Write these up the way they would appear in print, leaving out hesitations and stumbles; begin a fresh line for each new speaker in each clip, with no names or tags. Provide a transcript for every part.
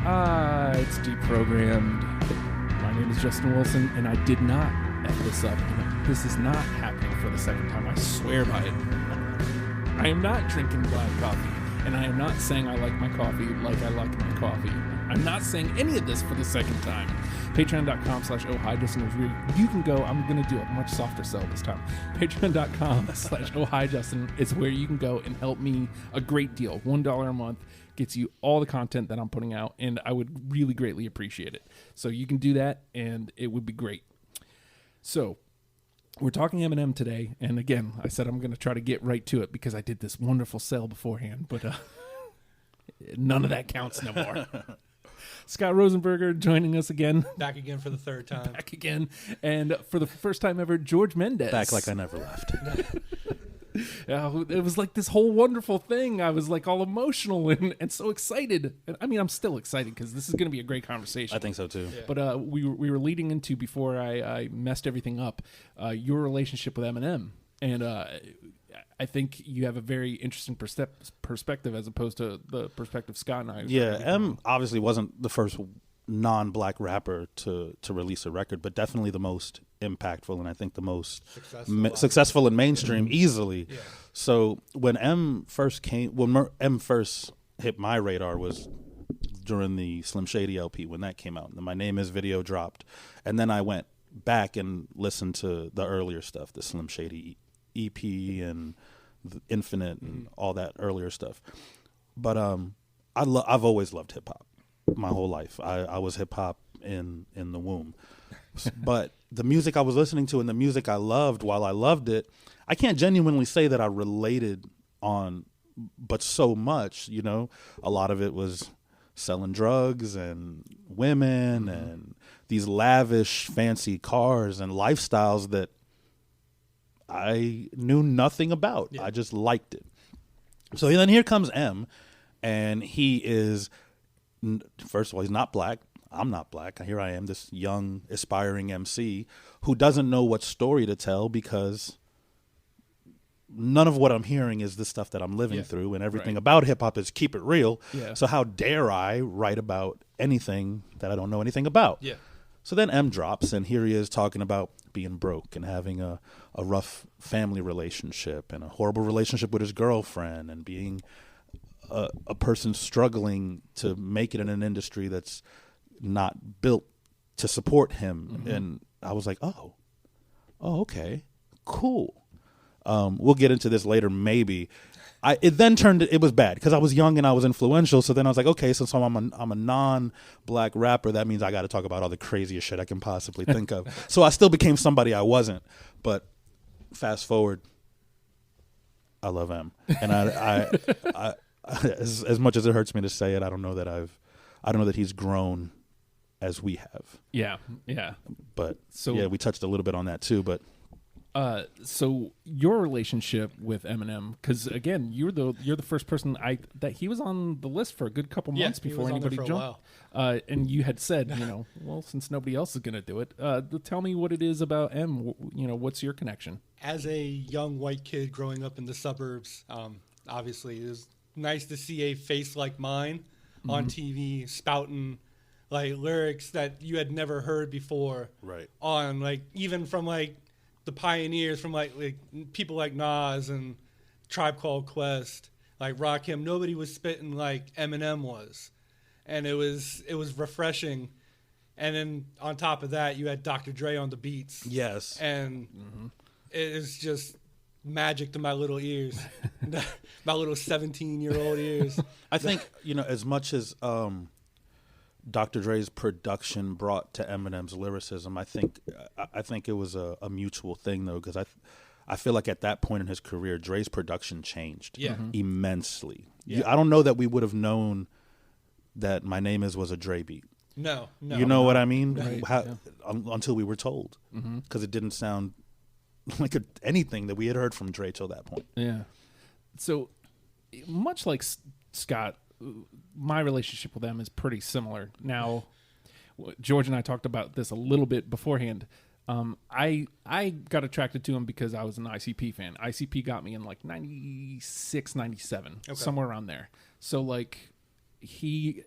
It's deprogrammed. My name is Justin Wilson, and I did not F this up. This is not happening for the second time. I swear by it. I am not drinking black coffee, and I am not saying I like my coffee like I like my coffee. I'm not saying any of this for the second time. Patreon.com/ohijustin is where you can go. I'm going to do a much softer sell this time. Patreon.com/ohijustin is where you can go and help me a great deal. $1 a month gets you all the content that I'm putting out, and I would really greatly appreciate it. So you can do that, and it would be great. So we're talking Eminem today, and again, I said I'm going to try to get right to it because I did this wonderful sell beforehand, but none of that counts no more. Scott Rosenberger joining us again.
Back again for the third time.
Back again. And for the first time ever, George Mendez.
Back like I never left.
It was like this whole wonderful thing. I was like all emotional and so excited. And I mean, I'm still excited because this is going to be a great conversation.
I think so too.
Yeah. But we were leading into, before I messed everything up, your relationship with Eminem. And I think you have a very interesting perspective as opposed to the perspective Scott and I.
Yeah, M obviously wasn't the first non-black rapper to release a record, but definitely the most impactful and I think the most successful in mainstream easily. Yeah. So when M first hit my radar was during the Slim Shady LP when that came out. And the My Name Is video dropped, and then I went back and listened to the earlier stuff, the Slim Shady EP and the Infinite and all that earlier stuff. But I've always loved hip hop my whole life. I was hip hop in the womb. But the music I was listening to and the music I loved, while I loved it, I can't genuinely say that I related on, but so much, you know, a lot of it was selling drugs and women and these lavish, fancy cars and lifestyles that I knew nothing about. Yeah. I just liked it. So then here comes M, and he is, first of all, he's not black. I'm not black. Here I am, this young, aspiring MC who doesn't know what story to tell because none of what I'm hearing is the stuff that I'm living through, and everything about hip-hop is keep it real. Yeah. So how dare I write about anything that I don't know anything about? Yeah. So then M drops, and here he is talking about being broke and having a rough family relationship and a horrible relationship with his girlfriend and being a person struggling to make it in an industry that's not built to support him. And I was like, oh, okay, cool. We'll get into this later, maybe. It was bad because I was young and I was influential. So then I was like, okay, so I'm a non-black rapper. That means I got to talk about all the craziest shit I can possibly think of. So I still became somebody I wasn't. But fast forward, I love M, and I as much as it hurts me to say it, I don't know that he's grown as we have. Yeah, yeah. But so yeah, we touched a little bit on that too. But
so your relationship with Eminem, because again, you're the first person that he was on the list for a good couple months before anybody jumped. And you had said, well, since nobody else is going to do it, tell me what it is about M. What's your connection?
As a young white kid growing up in the suburbs, obviously it was nice to see a face like mine on TV spouting like lyrics that you had never heard before. Right. On like even from like the pioneers, from like people like Nas and Tribe Called Quest, like Rakim. Nobody was spitting like Eminem was, and it was refreshing. And then on top of that, you had Dr. Dre on the beats. Yes, and it is just magic to my little ears, my little 17-year-old ears.
I think as much as Dr. Dre's production brought to Eminem's lyricism, I think it was a mutual thing though, because I feel like at that point in his career, Dre's production changed immensely. Yeah. I don't know that we would have known that My Name Is was a Dre beat. No. You know what I mean? Right. Until we were told, because it didn't sound like anything that we had heard from Dre till that point.
Yeah. So much like Scott, my relationship with them is pretty similar. Now, George and I talked about this a little bit beforehand. I got attracted to him because I was an ICP fan. ICP got me in like 96, 97, somewhere around there. So like he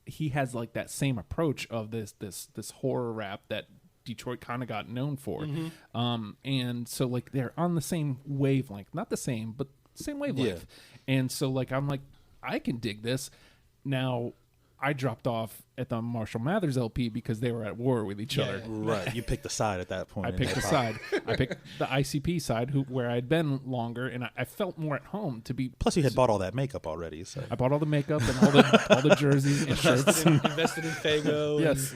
he has like that same approach of this horror rap that Detroit kind of got known for. And so like they're on the same wavelength, not the same, but same wavelength. And so like I'm like, I can dig this. Now I dropped off at the Marshall Mathers LP because they were at war with each other.
Right. You picked a side at that point.
I picked a side. I picked the ICP side, where I'd been longer, and I felt more at home to be.
Plus, you had bought all that makeup already. So
I bought all the makeup and all the jerseys and shirts.
Invested in Fago.
Yes,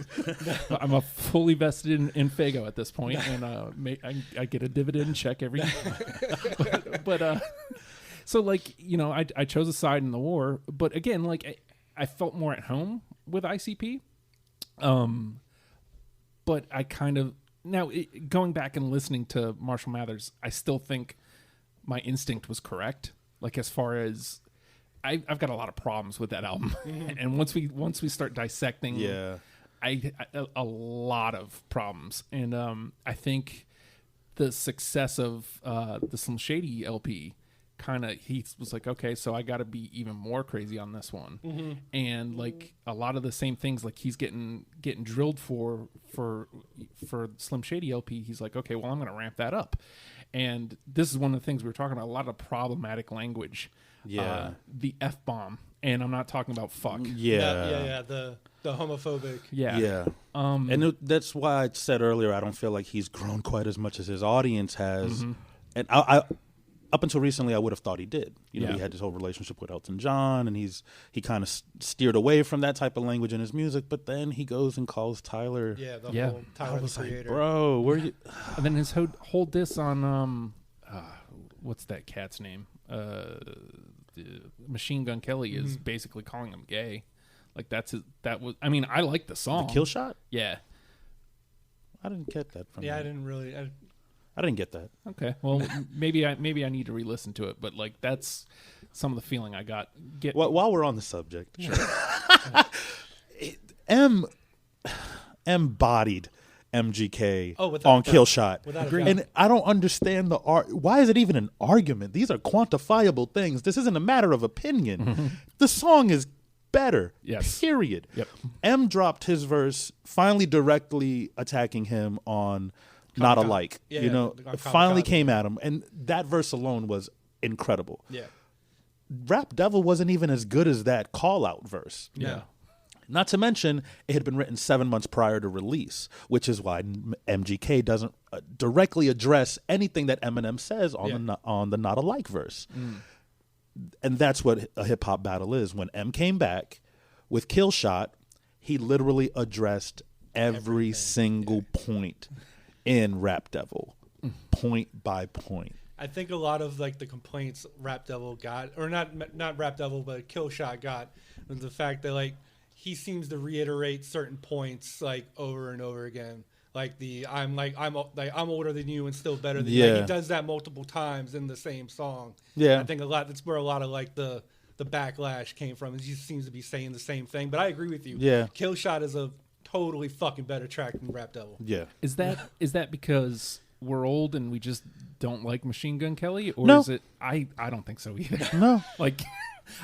I'm a fully vested in Fago at this point, and I get a dividend check every year. But so like I chose a side in the war, but again like. I felt more at home with ICP, but I kind of going back and listening to Marshall Mathers, I still think my instinct was correct. Like as far as I've got a lot of problems with that album, and once we start dissecting, I a lot of problems, and I think the success of the Slim Shady LP. He was like, okay, so I got to be even more crazy on this one, and like a lot of the same things, like he's getting drilled for Slim Shady LP. He's like, okay, well I'm going to ramp that up, and this is one of the things we were talking about. A lot of problematic language, the F-bomb, and I'm not talking about fuck.
The homophobic.
And that's why I said earlier I don't feel like he's grown quite as much as his audience has, and I up until recently, I would have thought he did. He had this whole relationship with Elton John, and he kind of steered away from that type of language in his music. But then he goes and calls Tyler.
Whole Tyler the Creator.
Like, bro, where you?
And then his whole diss on what's that cat's name? Machine Gun Kelly is basically calling him gay. Like that was. I mean, I like the song.
The Kill Shot.
Yeah.
I didn't get that from.
Yeah, I didn't really.
I didn't get that.
Okay, well, maybe I need to re-listen to it, but like that's some of the feeling I got.
While we're on the subject, M embodied MGK on Kill Shot, and I don't understand why is it even an argument? These are quantifiable things. This isn't a matter of opinion. The song is better.
Yes.
Period.
Yep.
M dropped his verse, finally directly attacking him on. Not alike, finally came at him, and that verse alone was incredible.
Yeah,
Rap Devil wasn't even as good as that call out verse.
Yeah,
not to mention it had been written 7 months prior to release, which is why MGK doesn't directly address anything that Eminem says on the not alike verse, and that's what a hip hop battle is. When M came back with Kill Shot, he literally addressed every single point. In Rap Devil, point by point.
I think a lot of like the complaints Rap Devil got, or not Rap Devil, but Kill Shot got, was the fact that like he seems to reiterate certain points like over and over again. Like I'm older than you and still better than you. Like, he does that multiple times in the same song.
Yeah,
I think that's where a lot of like the backlash came from. He just seems to be saying the same thing. But I agree with you.
Yeah,
Kill Shot is a totally fucking better track than Rap Devil.
Yeah.
Is that because we're old and we just don't like Machine Gun Kelly, or
no.
is it? I don't think so either.
No,
like,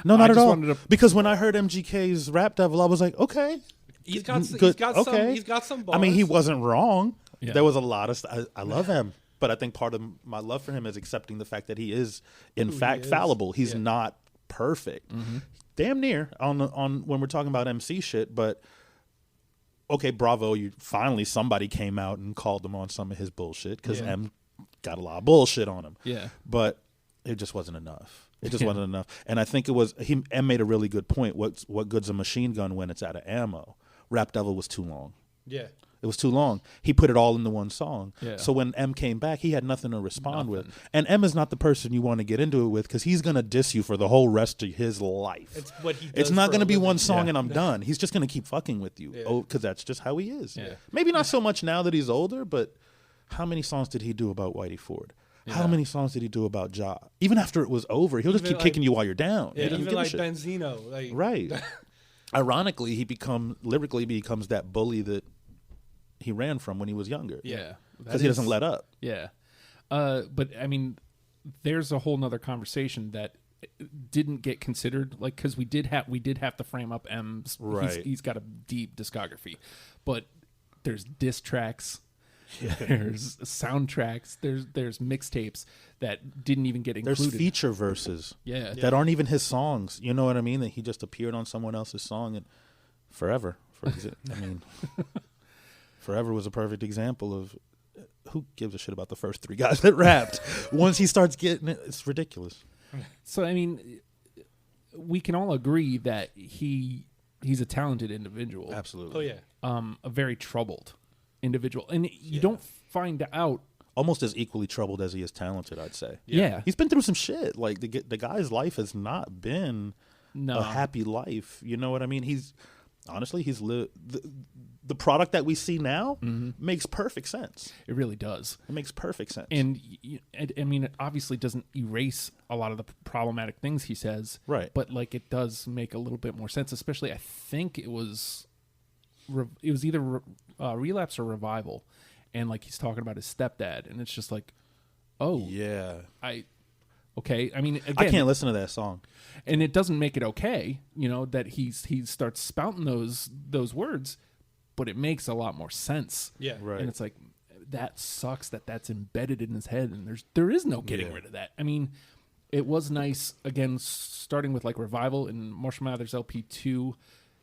no, not at all. Because when I heard MGK's Rap Devil, I was like, okay,
he's got some bars.
I mean, he wasn't wrong. Yeah. There was a lot of I love him, but I think part of my love for him is accepting the fact that he is in fact fallible. He's not perfect. Damn near on when we're talking about MC shit, but. Okay, bravo! Somebody came out and called him on some of his bullshit because M got a lot of bullshit on him.
Yeah,
but it just wasn't enough. It just wasn't enough. And I think it was M made a really good point. What good's a machine gun when it's out of ammo? Rap Devil was too long.
Yeah,
it was too long. He put it all into one song.
Yeah.
So when M came back, he had nothing to respond with. And M is not the person you want to get into it with because he's going to diss you for the whole rest of his life.
It's what he does.
It's not going to be one song and I'm done. He's just going to keep fucking with you.
Yeah.
Because that's just how he is.
Yeah.
Maybe not so much now that he's older, but how many songs did he do about Whitey Ford? Yeah. How many songs did he do about Ja? Even after it was over, he'll just keep kicking you while you're down.
Yeah, even like Benzino.
Right. Ironically, he lyrically becomes that bully that he ran from when he was younger.
Yeah.
Because he doesn't let up.
Yeah. But I mean, there's a whole nother conversation that didn't get considered, like, because we did have to frame up M's.
Right.
He's got a deep discography, but there's diss tracks, there's soundtracks, there's mixtapes that didn't even get included.
There's feature verses,
Yeah.
that aren't even his songs. You know what I mean? That he just appeared on someone else's song, and Forever. Forever was a perfect example of who gives a shit about the first three guys that rapped. Once he starts getting it, it's ridiculous.
So I mean, we can all agree that he's a talented individual.
Absolutely.
Oh yeah.
A very troubled individual, and you don't find out.
Almost as equally troubled as he is talented, I'd say.
Yeah.
He's been through some shit. Like the guy's life has not been a happy life. You know what I mean? He's the product that we see now makes perfect sense.
It really does.
It makes perfect sense.
And I mean, it obviously doesn't erase a lot of the problematic things he says,
right?
But like, it does make a little bit more sense. Especially, I think it was either Relapse or Revival, and like he's talking about his stepdad, and it's just like, oh
yeah,
okay. I mean, again,
I can't listen to that song,
and it doesn't make it okay. You know that he starts spouting those words, but it makes a lot more sense.
Yeah,
right.
And it's like, that sucks that's embedded in his head, and there is no getting rid of that. I mean, it was nice, again, starting with like Revival and Marshall Mathers LP 2.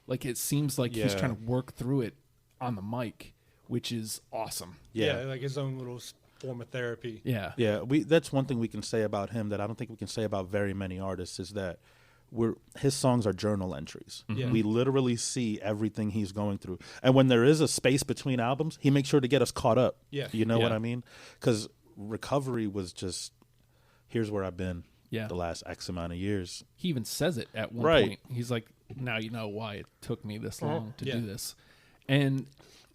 Like, it seems like he's trying to work through it on the mic, which is awesome.
Yeah, like his own little form of therapy.
Yeah.
Yeah, that's one thing we can say about him that I don't think we can say about very many artists, is that his songs are journal entries.
Yeah.
We literally see everything he's going through. And when there is a space between albums, he makes sure to get us caught up.
Yeah.
You know what I mean? Because Recovery was just, here's where I've been the last X amount of years.
He even says it at one point. He's like, now you know why it took me this long to do this. And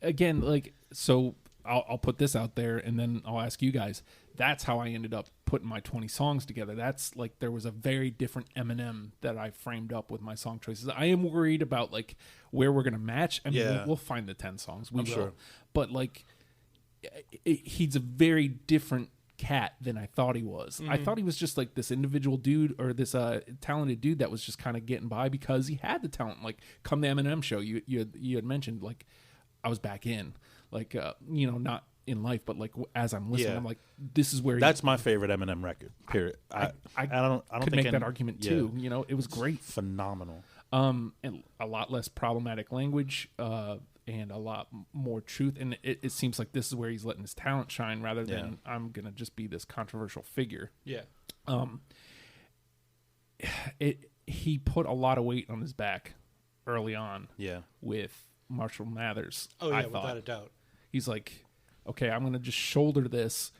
again, like, so I'll put this out there, and then I'll ask you guys. That's how I ended up putting my 20 songs together. That's like, there was a very different Eminem that I framed up with my song choices. I am worried about like where we're gonna match. I mean, we'll find the 10 songs. We will. Sure. But like, he's a very different cat than I thought he was. I thought he was just like this individual dude, or this talented dude that was just kind of getting by because he had the talent. Like, come the Eminem show, you had mentioned, like, I was back in, like, not in life, but like as I'm listening, I'm like, this is where
that's my favorite Eminem record. Period. I don't
could
think
make that argument too. You know, it was great,
phenomenal.
And a lot less problematic language, and a lot more truth. And it seems like this is where he's letting his talent shine, rather than I'm gonna just be this controversial figure.
Yeah.
He put a lot of weight on his back early on.
Yeah.
With Marshall Mathers.
Oh yeah, without a doubt.
He's like, okay, I'm gonna just shoulder this,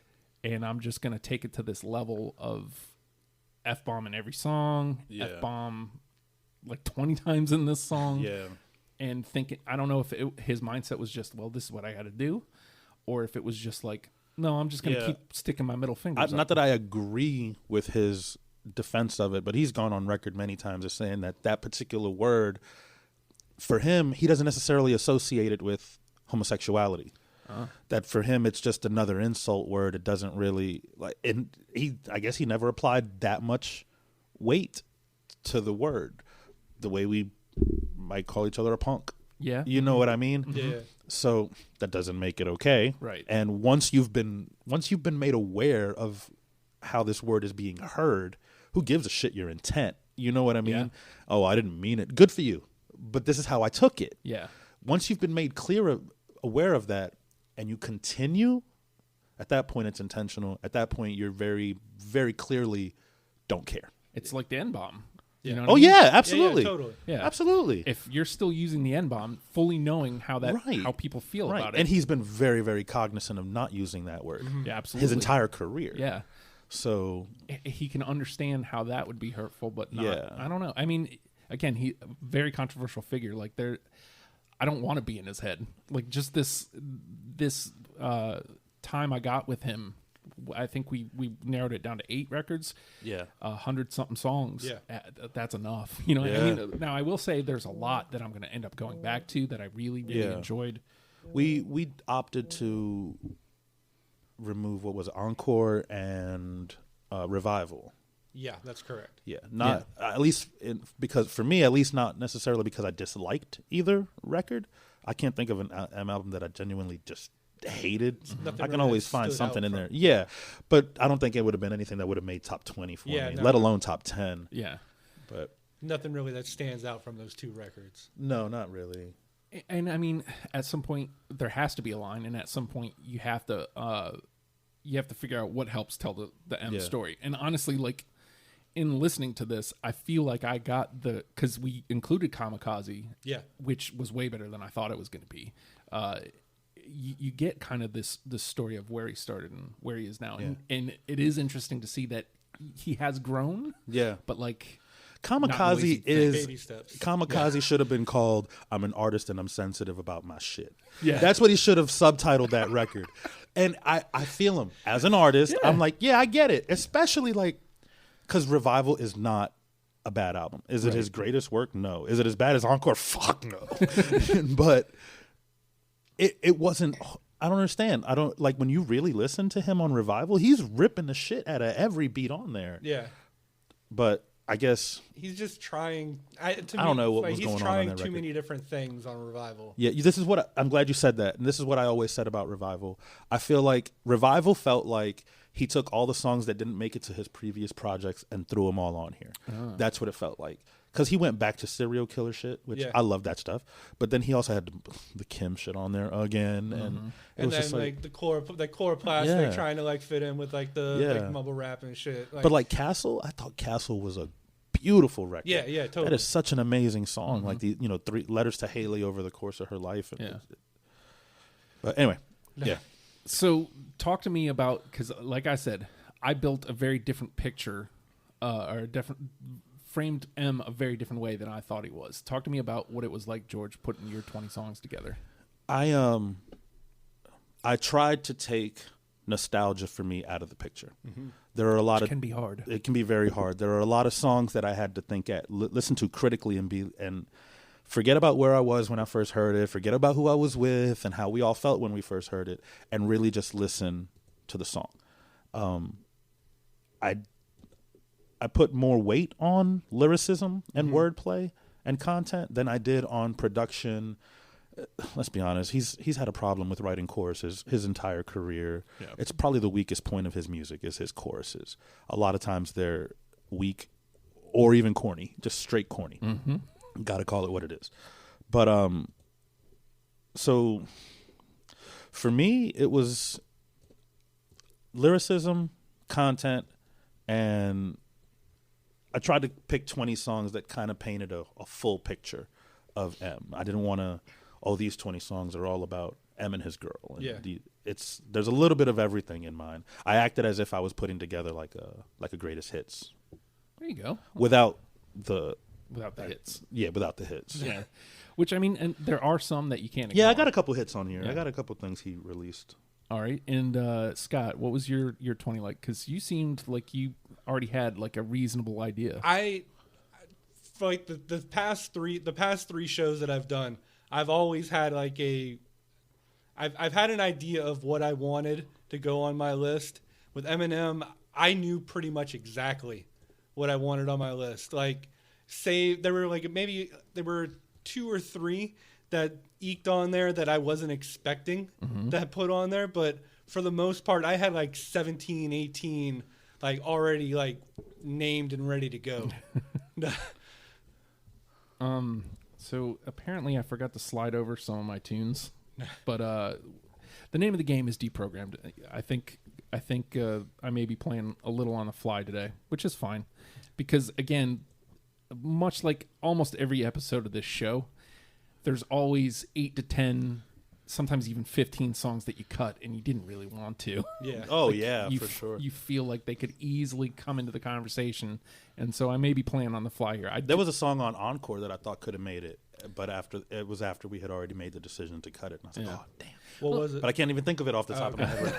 and I'm just gonna take it to this level of F-bomb in every song, F-bomb like 20 times in this song.
Yeah.
And thinking, I don't know if his mindset was just, well, this is what I got to do, or if it was just like, no, I'm just going to keep sticking my middle finger.
Not that I agree with his defense of it, but he's gone on record many times as saying that particular word, for him, he doesn't necessarily associate it with homosexuality. That for him, it's just another insult word. It doesn't really, like, and I guess he never applied that much weight to the word, the way we might call each other a punk.
Yeah.
You know what I mean?
Yeah.
So that doesn't make it okay.
Right.
And once you've been made aware of how this word is being heard, who gives a shit your intent? You know what I mean?
Yeah.
Oh, I didn't mean it. Good for you. But this is how I took it.
Yeah.
Once you've been made aware of that, and you continue, at that point it's intentional. At that point, you're very, very clearly don't care.
It's like the N-bomb. You know
what I mean? Yeah, absolutely.
Yeah, totally.
Yeah.
Absolutely.
If you're still using the N-bomb, fully knowing how people feel about it.
And he's been very, very cognizant of not using that word.
Yeah, absolutely.
His entire career.
Yeah.
So
he can understand how that would be hurtful, but not.
Yeah.
I don't know. I mean, again, he very controversial figure. Like, I don't want to be in his head. Like, just this time I got with him, I think we narrowed it down to 8 records.
Yeah.
100-something songs.
Yeah.
That's enough. You know what
Yeah.
I mean? Now, I will say there's a lot that I'm going to end up going back to that I really, really enjoyed.
We opted to remove what was Encore and Revival.
Yeah, that's correct.
Yeah, not at least because for me, at least not necessarily because I disliked either record. I can't think of an album that I genuinely just hated.
Nothing
I can
really
always
that
find
stood
something
out
in
from-
there. Yeah, but I don't think it would have been anything that would have made top 20 for me,
No,
let alone top 10.
Yeah.
But
nothing really that stands out from those two records.
no, not really.
And I mean, at some point there has to be a line, and at some point you have to figure out what helps tell the M story. And honestly, like in listening to this, I feel like I got because we included Kamikaze, which was way better than I thought it was going to be. You get kind of this story of where he started and where he is now, and it is interesting to see that he has grown.
Yeah,
but like.
Kamikaze
baby steps.
Kamikaze should have been called I'm an artist and I'm sensitive about my shit.
Yeah.
That's what he should have subtitled that record. And I feel him as an artist.
Yeah.
I'm like, yeah, I get it. Especially like because Revival is not a bad album. Is it his greatest work? No. Is it as bad as Encore? Fuck no. But it wasn't. I don't understand. I don't like when you really listen to him on Revival, he's ripping the shit out of every beat on there.
Yeah.
But I guess
he's just trying. I
don't know what was going on
He's
that
trying
record.
too many different things on Revival.
Yeah, this is what I'm glad you said that. And this is what I always said about Revival. I feel like Revival felt like he took all the songs that didn't make it to his previous projects and threw them all on here. That's what it felt like. Because he went back to serial killer shit, which I love that stuff. But then he also had the Kim shit on there again, and it was
then
just
like the chloroplast, trying to like fit in with like the like, mumble rap and shit. Like,
but like Castle, I thought Castle was a beautiful record.
Yeah, totally.
That is such an amazing song. Like the 3 letters to Haley over the course of her life. But anyway, yeah.
So talk to me about, because like I said, I built a very different picture, or a different framed M a very different way than I thought he was. Talk to me about what it was like, George, putting your 20 songs together.
I tried to take nostalgia for me out of the picture. There are a lot
Which can be hard.
It can be very hard. There are a lot of songs that I had to think listen to critically and forget about where I was when I first heard it, forget about who I was with and how we all felt when we first heard it, and really just listen to the song. I put more weight on lyricism and wordplay and content than I did on production. Let's be honest, he's had a problem with writing choruses his entire career. Yeah. It's probably the weakest point of his music is his choruses. A lot of times they're weak or even corny, just straight corny. Got to call it what it is. But so for me, it was lyricism, content, and I tried to pick 20 songs that kind of painted a full picture of M. I didn't want to, these 20 songs are all about M and his girl. And there's a little bit of everything in mine. I acted as if I was putting together like a greatest hits.
There you go.
Without the
hits.
Yeah, without the hits.
Yeah. Which, I mean, and there are some that you can't ignore.
Yeah, I got a couple hits on here. Yeah. I got a couple things he released.
All right. And Scott, what was your 20 like? Because you seemed like you already had like a reasonable idea.
For like the past three shows that I've done, I've always had like I've had an idea of what I wanted to go on my list. With Eminem, I knew pretty much exactly what I wanted on my list. Like, say there were 2 or 3 that eked on there that I wasn't expecting that put on there, but for the most part, I had like 17, 18 like already like named and ready to go.
So apparently I forgot to slide over some of my tunes, but the name of the game is Deprogrammed. I think I may be playing a little on the fly today, which is fine, because again, much like almost every episode of this show, there's always 8 to 10, sometimes even 15 songs that you cut and you didn't really want to.
Yeah.
Oh, like, for sure.
You feel like they could easily come into the conversation, and so I may be playing on the fly here.
There was a song on Encore that I thought could have made it, but after we had already made the decision to cut it, and I was like, oh, damn.
What was it?
But I can't even think of it off the top of my head.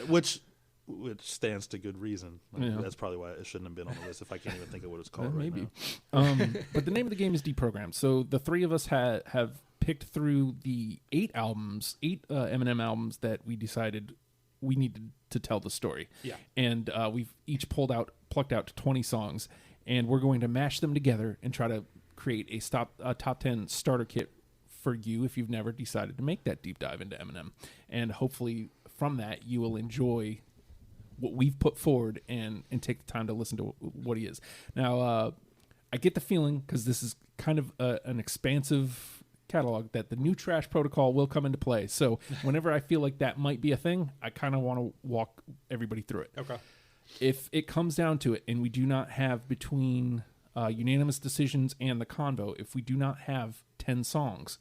Which stands to good reason. That's probably why it shouldn't have been on the list if I can't even think of what it's called right
maybe.
now.
But the name of the game is Deprogrammed. So the 3 of us have picked through the 8 Eminem albums that we decided we needed to tell the story.
Yeah.
And we've each pulled out plucked out 20 songs, and we're going to mash them together and try to create a top 10 starter kit for you if you've never decided to make that deep dive into Eminem. And hopefully from that you will enjoy what we've put forward and take the time to listen to what he is. Now, I get the feeling, because this is kind of an expansive catalog, that the new trash protocol will come into play. So whenever I feel like that might be a thing, I kind of want to walk everybody through it.
Okay.
If it comes down to it and we do not have, between unanimous decisions and the convo, if we do not have 10 songs,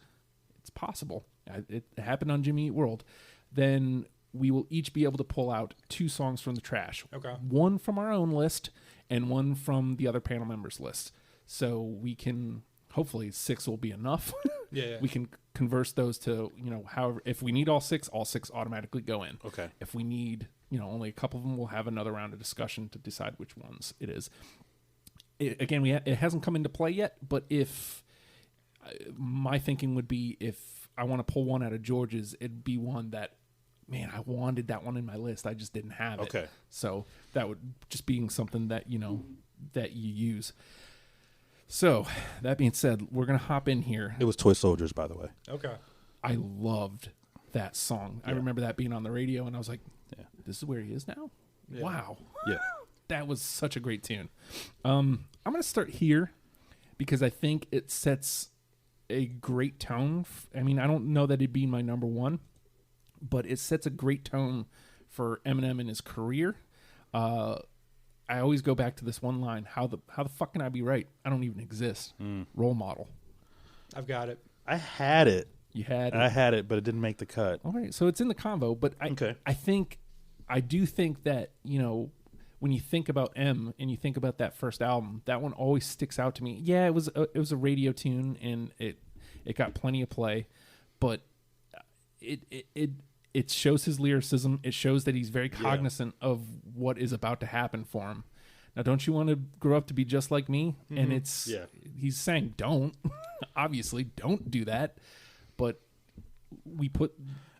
it's possible. It happened on Jimmy Eat World. Then we will each be able to pull out 2 songs from the trash.
Okay.
One from our own list and one from the other panel members' list. So we can, hopefully 6 will be enough.
Yeah.
We can converse those to, however, if we need all 6 automatically go in.
Okay.
If we need, only a couple of them, we'll have another round of discussion to decide which ones it is. It hasn't come into play yet, but if my thinking would be, if I want to pull one out of George's, it'd be one that, man, I wanted that one in my list. I just didn't have it.
Okay.
So that would just being something that, that you use. So that being said, we're going to hop in here.
It was Toy Soldiers, by the way.
Okay.
I loved that song. Yeah. I remember that being on the radio, and I was like, this is where he is now? Yeah. Wow.
Yeah.
That was such a great tune. I'm going to start here because I think it sets a great tone. I don't know that it'd be my number one, but it sets a great tone for Eminem in his career. I always go back to this one line: how the fuck can I be right? I don't even exist. Role model.
I've got it.
I had it.
You had it.
I had it, but it didn't make the cut.
All right, so it's in the combo. But I do think that, when you think about M and you think about that first album, that one always sticks out to me. Yeah, it was a radio tune, and it got plenty of play, but it shows his lyricism. It shows that he's very cognizant of what is about to happen for him. Now, don't you want to grow up to be just like me? Mm-hmm. And he's saying, don't. Obviously, don't do that. But we put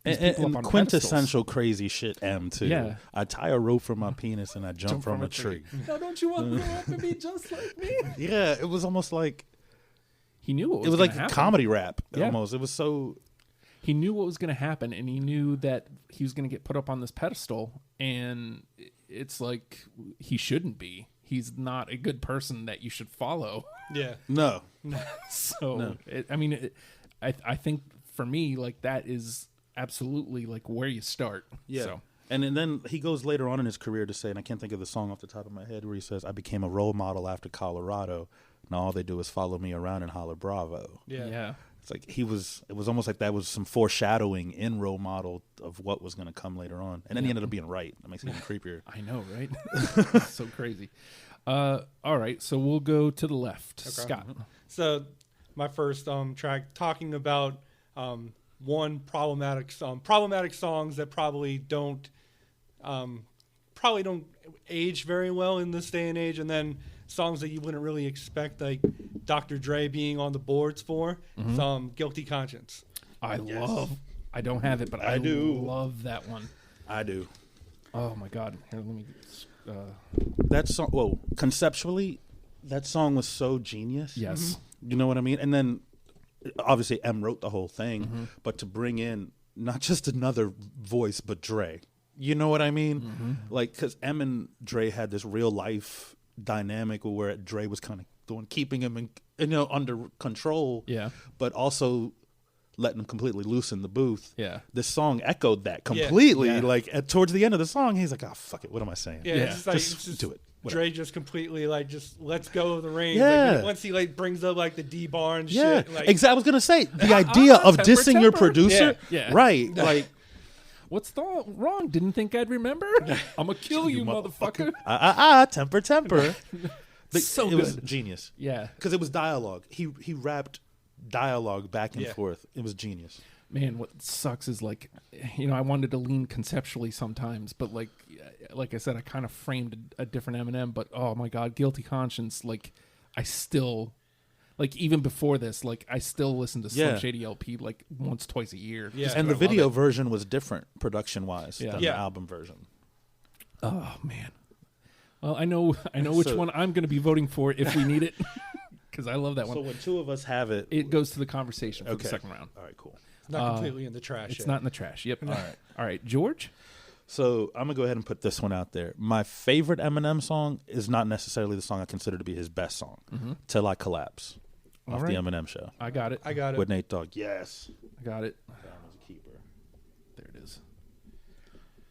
these people up on
quintessential
pedestals.
Crazy shit M, too. Yeah. I tie a rope from my penis and I jump from a tree.
Now, don't you want to grow up and be just like me?
Yeah, it was almost like...
He knew what was
It was like
happen.
A comedy rap, almost. It was so...
He knew what was going to happen, and he knew that he was going to get put up on this pedestal, and it's like, he shouldn't be. He's not a good person that you should follow.
Yeah.
No.
So,
no.
I think for me, like, that is absolutely like where you start.
Yeah.
So.
And then he goes later on in his career to say, and I can't think of the song off the top of my head, where he says, I became a role model after Colorado. Now all they do is follow me around and holler bravo.
Yeah.
It's like it was almost like that was some foreshadowing in Role Model of what was going to come later on. And then he ended up being right. That makes it even creepier.
I know, right? So crazy. All right, so we'll go to the left. Okay. Scott.
So my first track, talking about problematic songs that probably don't age very well in this day and age, and then songs that you wouldn't really expect, like Dr. Dre being on the boards for, some Guilty Conscience.
I don't have it, but I do love that one.
I do.
Oh my God. Here, let me
that song, well, conceptually, that song was so genius.
Yes.
You know what I mean? And then obviously M wrote the whole thing, but to bring in not just another voice, but Dre. You know what I mean? Like, because M and Dre had this real life dynamic where Dre was kind of keeping him under control, but also letting him completely loose in the booth. This song echoed that completely. Like towards the end of the song, he's like, "Oh fuck it, what am I saying?
It's
just do it." Whatever.
Dre just completely just lets go of the reins.
Yeah.
Like, once he brings up like the D bar and shit.
Exactly. I was gonna say the idea of dissing your producer, right? Like.
What's wrong? Didn't think I'd remember? I'm gonna kill you, motherfucker.
Temper.
So
it was genius.
Yeah,
because it was dialogue. He rapped dialogue back and forth. It was genius.
Man, what sucks is I wanted to lean conceptually sometimes, but like I said, I kind of framed a different Eminem. But oh my God, Guilty Conscience. I still. Even before this, I still listen to Slim Shady LP once, twice a year.
Yeah.
And the video version was different production-wise than the album version.
Oh, man. Well, I know which one I'm going to be voting for if we need it, because I love that one.
So when two of us have it,
it goes to the conversation for the second round.
All right, cool.
It's not completely in the trash.
It's
yet.
not in the trash. Yep. All right, George.
So I'm gonna go ahead and put this one out there. My favorite Eminem song is not necessarily the song I consider to be his best song. "Till I Collapse" off the Eminem Show.
I got it.
With Nate Dogg. Yes,
I got it.
that was a keeper.
There it is.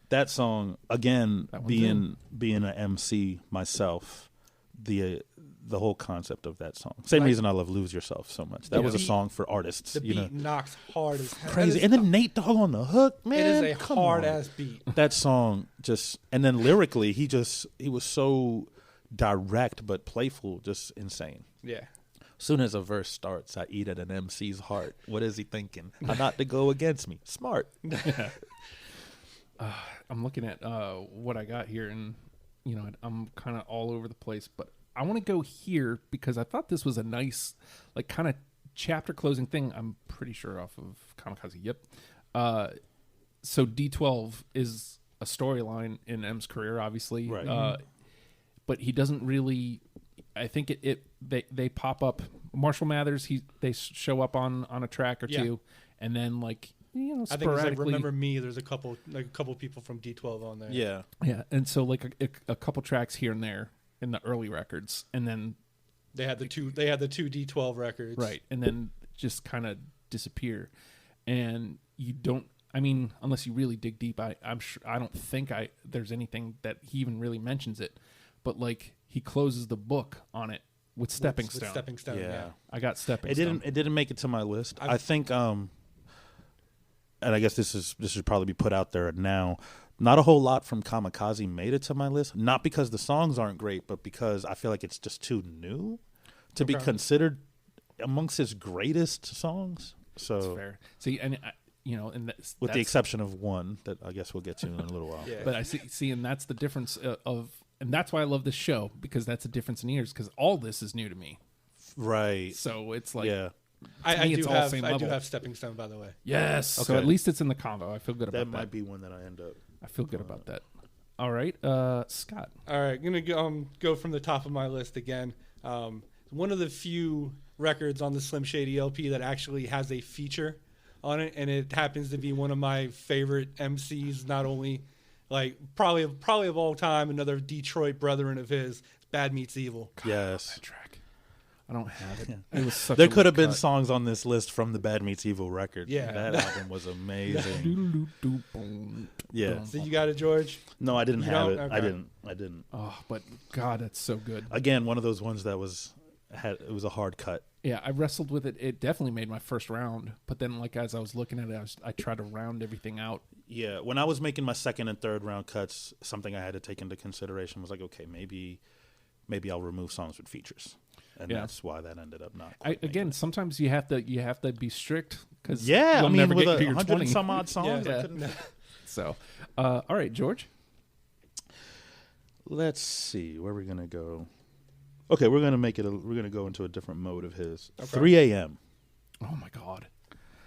That song again,
That one's
being an MC myself, the whole concept of that song. Same reason I love "Lose Yourself" so much. That was a song for artists.
The beat knocks hard as hell.
Crazy, and then Nate Dogg on the hook, man.
It is a hard ass beat.
That song just, and then lyrically, he was so direct but playful, just insane.
Yeah.
Soon as a verse starts, I eat at an MC's heart. What is he thinking? Not to go against me. Smart.
I'm looking at what I got here, and I'm kind of all over the place, but I want to go here because I thought this was a nice, like, kind of chapter closing thing. I'm pretty sure off of Kamikaze. Yep. So D12 is a storyline in M's career, obviously.
Right.
But he doesn't really. I think they pop up. Marshall Mathers, they show up on a track or two, and then sporadically.
I think it's like Remember Me. There's a couple people from D12 on there.
Yeah.
And so a couple tracks here and there in the early records, and then
they had the two D12 records,
right, and then just kind of disappear, and you don't. I mean, unless you really dig deep, I'm sure I don't think there's anything that he even really mentions it, but he closes the book on it with Stepping Stone.
With Stepping Stone, yeah.
I got Stepping Stone.
It didn't make it to my list. I think and I guess this should probably be put out there now. Not a whole lot from Kamikaze made it to my list. Not because the songs aren't great, but because I feel like it's just too new to be considered amongst his greatest songs. So
that's fair. See, and
with the exception of one that I guess we'll get to in a little while.
Yeah.
But I see, and that's the difference and that's why I love this show, because that's a difference in years. Because all this is new to me,
right?
So it's like,
yeah.
I do have Stepping Stone, by the way.
Yes.
Okay.
So at least it's in the combo. I feel good about that.
That might be one that I end up.
I feel good about that. All right, Scott.
All right, I'm gonna go from the top of my list again. One of the few records on the Slim Shady LP that actually has a feature on it, and it happens to be one of my favorite MCs. Not only probably of all time, another Detroit brethren of his, Bad Meets Evil.
Yes.
That track. I don't have it. It was such
There could have been songs on this list from the Bad Meets Evil record.
Yeah.
That album was amazing. Yeah.
So you got it, George?
No, I didn't have it.
Okay.
I didn't.
Oh, but God, that's so good.
Again, one of those ones that it was a hard cut.
Yeah, I wrestled with it. It definitely made my first round. But then, as I was looking at it, I tried to round everything out.
Yeah, when I was making my second and third round cuts, something I had to take into consideration was okay, maybe I'll remove songs with features. And that's why that ended up not.
Sometimes you have to be strict because
you'll
never
with
get to your
100 and some odd songs.
Yeah. So, all right, George.
Let's see where we're gonna go. Okay, we're gonna go into a different mode of his.
Okay.
3 a.m.
Oh my God.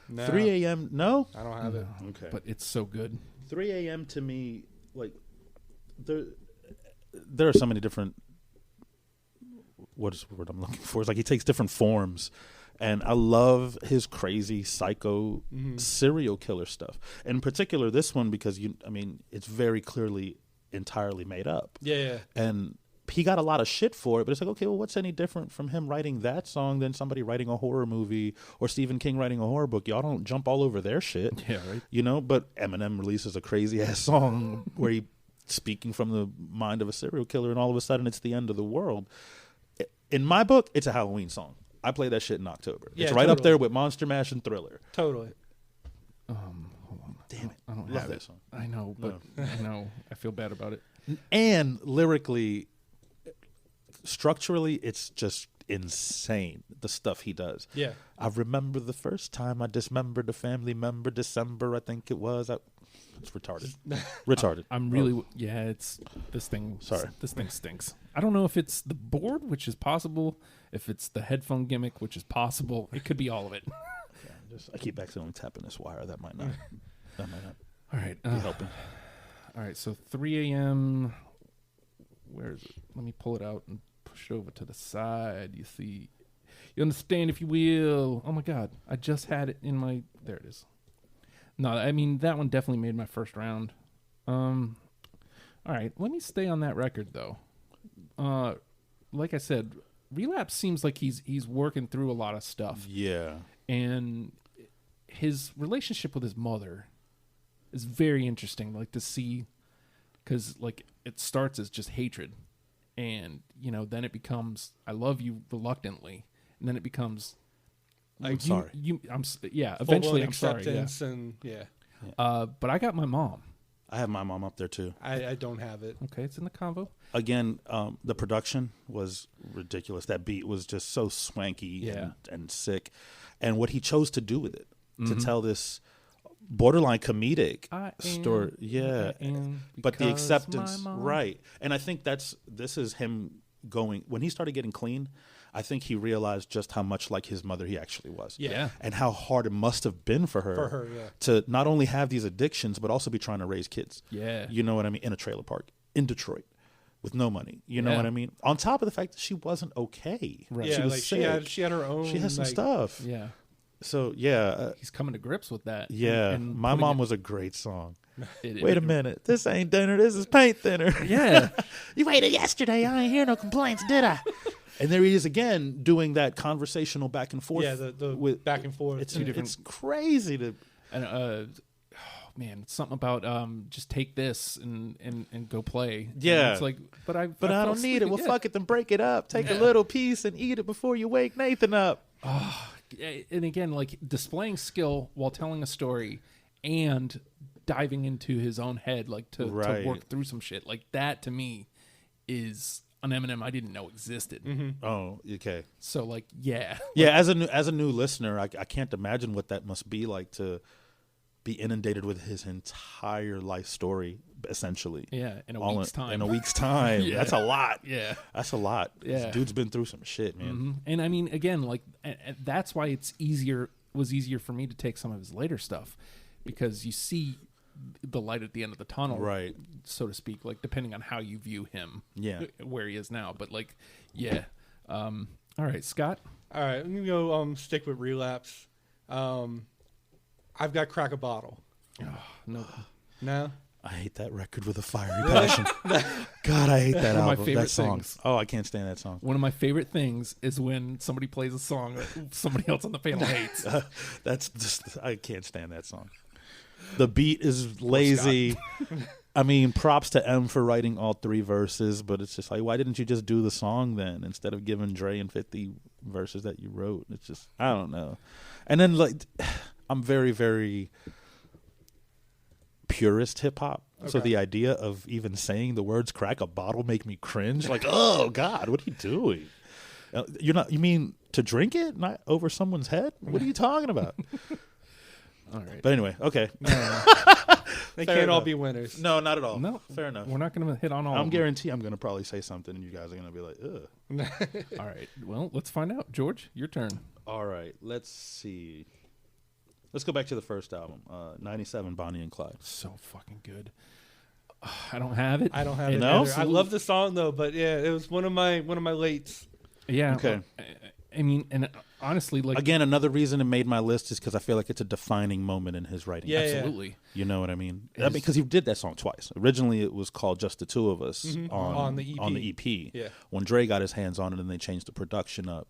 No.
3 a.m. No,
I don't have it.
Okay,
but it's so good.
3 a.m. to me, there are so many different. What is the word I'm looking for? It's he takes different forms, and I love his crazy psycho serial killer stuff. In particular, this one because it's very clearly entirely made up.
Yeah.
And he got a lot of shit for it, but it's okay, well, what's any different from him writing that song than somebody writing a horror movie or Stephen King writing a horror book? Y'all don't jump all over their shit.
Yeah, right.
But Eminem releases a crazy ass song where he speaking from the mind of a serial killer, and all of a sudden it's the end of the world. In my book, it's a Halloween song. I play that shit in October.
Yeah,
it's right up there with Monster Mash and Thriller.
Totally.
Hold on.
Damn it.
I don't
Love
have
that
it.
song.
I know, but I know. I feel bad about it.
And lyrically, structurally, it's just insane, the stuff he does.
Yeah.
I remember the first time I dismembered a family member, December, I think it was. It's retarded. Retarded.
I'm really it's this thing.
Sorry.
This thing stinks. I don't know if it's the board, which is possible. If it's the headphone gimmick, which is possible. It could be all of it.
Yeah, I keep accidentally tapping this wire. That might not.
All right.
Be helping.
All right. So 3 a.m. where is it? Let me pull it out and push it over to the side. You see, you understand, if you will. Oh my God, I just had it in my. There it is. No, I mean that one definitely made my first round. All right, let me stay on that record though. Like I said, Relapse seems like he's working through a lot of stuff.
Yeah,
and his relationship with his mother is very interesting. Like to see, because like it starts as just hatred, and then it becomes I love you reluctantly, and then it becomes
I'm sorry.
Eventually I'm sorry. Yeah.
And yeah.
But I got my mom.
I have my mom up there too.
I don't have it.
Okay, it's in the convo.
Again, the production was ridiculous. That beat was just so swanky and sick. And what he chose to do with it, to tell this borderline comedic story. Yeah. But the acceptance, right. And I think this is him going, when he started getting clean, I think he realized just how much like his mother he actually was.
Yeah.
And how hard it must have been for her, to not only have these addictions, but also be trying to raise kids.
Yeah.
You know what I mean? In a trailer park in Detroit with no money. You know what I mean? On top of the fact that she wasn't okay.
Right.
Yeah,
she was
like
sick.
she had her own.
She had some stuff.
Yeah.
So, yeah.
He's coming to grips with that.
Yeah.
And
My Mom was a great song.
Wait
a minute. This ain't dinner. This is paint thinner.
Yeah.
You waited yesterday. I ain't hear no complaints, did I? And there he is again doing that conversational back and forth.
Yeah, the back and forth.
It's crazy to.
And man, it's something about just take this and go play.
Yeah,
and it's like, but I
don't need it. Well, fuck it, then break it up. Take a little piece and eat it before you wake Nathan up.
And again, like displaying skill while telling a story and diving into his own head, like to work through some shit. Like that to me is an Eminem I didn't know existed.
Mm-hmm.
Oh, okay.
So like, yeah.
As a new listener, I can't imagine what that must be like to be inundated with his entire life story, essentially.
Yeah, in a week's time.
In a week's time.
Yeah.
That's a lot.
Yeah.
That's a lot.
Yeah.
This dude's been through some shit, man.
Mm-hmm. And I mean, again, like that's why was easier for me to take some of his later stuff, because you see the light at the end of the tunnel,
right,
so to speak, like depending on how you view him, where he is now. But like, all right, Scott.
All right, I'm gonna go stick with Relapse. I've got Crack a Bottle.
No.
I hate that record with a fiery passion. God, I hate that album.
One of my favorite
that song.
things.
Oh, I can't stand that song.
One of my favorite things is when somebody plays a song that somebody else on the panel hates.
That's just, I can't stand that song. The beat is lazy. I mean, props to M for writing all 3 verses, but it's just like, why didn't you just do the song then instead of giving Dre and 50 verses that you wrote? It's just, I don't know. And then like, I'm very, very purist hip hop. Okay. So the idea of even saying the words "crack a bottle" make me cringe. Like, oh God, what are you doing? You mean to drink it, not over someone's head? What are you talking about?
All right.
But anyway, okay.
They can't all be winners.
No, not at all.
No,
fair enough.
We're not going to hit on all.
I'm guarantee I'm going to probably say something, and you guys are going to be like, ugh.
All right. Well, let's find out. George, your turn.
All right. Let's see. Let's go back to the first album, 97, Bonnie and Clyde.
So fucking good. I don't have it.
I don't have it either. I love the song though, but yeah, it was one of my lates.
Yeah.
Okay.
I mean, and honestly, like
again, another reason it made my list is because I feel like it's a defining moment in his writing.
Yeah,
absolutely.
You know what I mean? Because he did that song twice. Originally, it was called "Just the Two of Us" on the EP.
Yeah.
When Dre got his hands on it, and they changed the production up.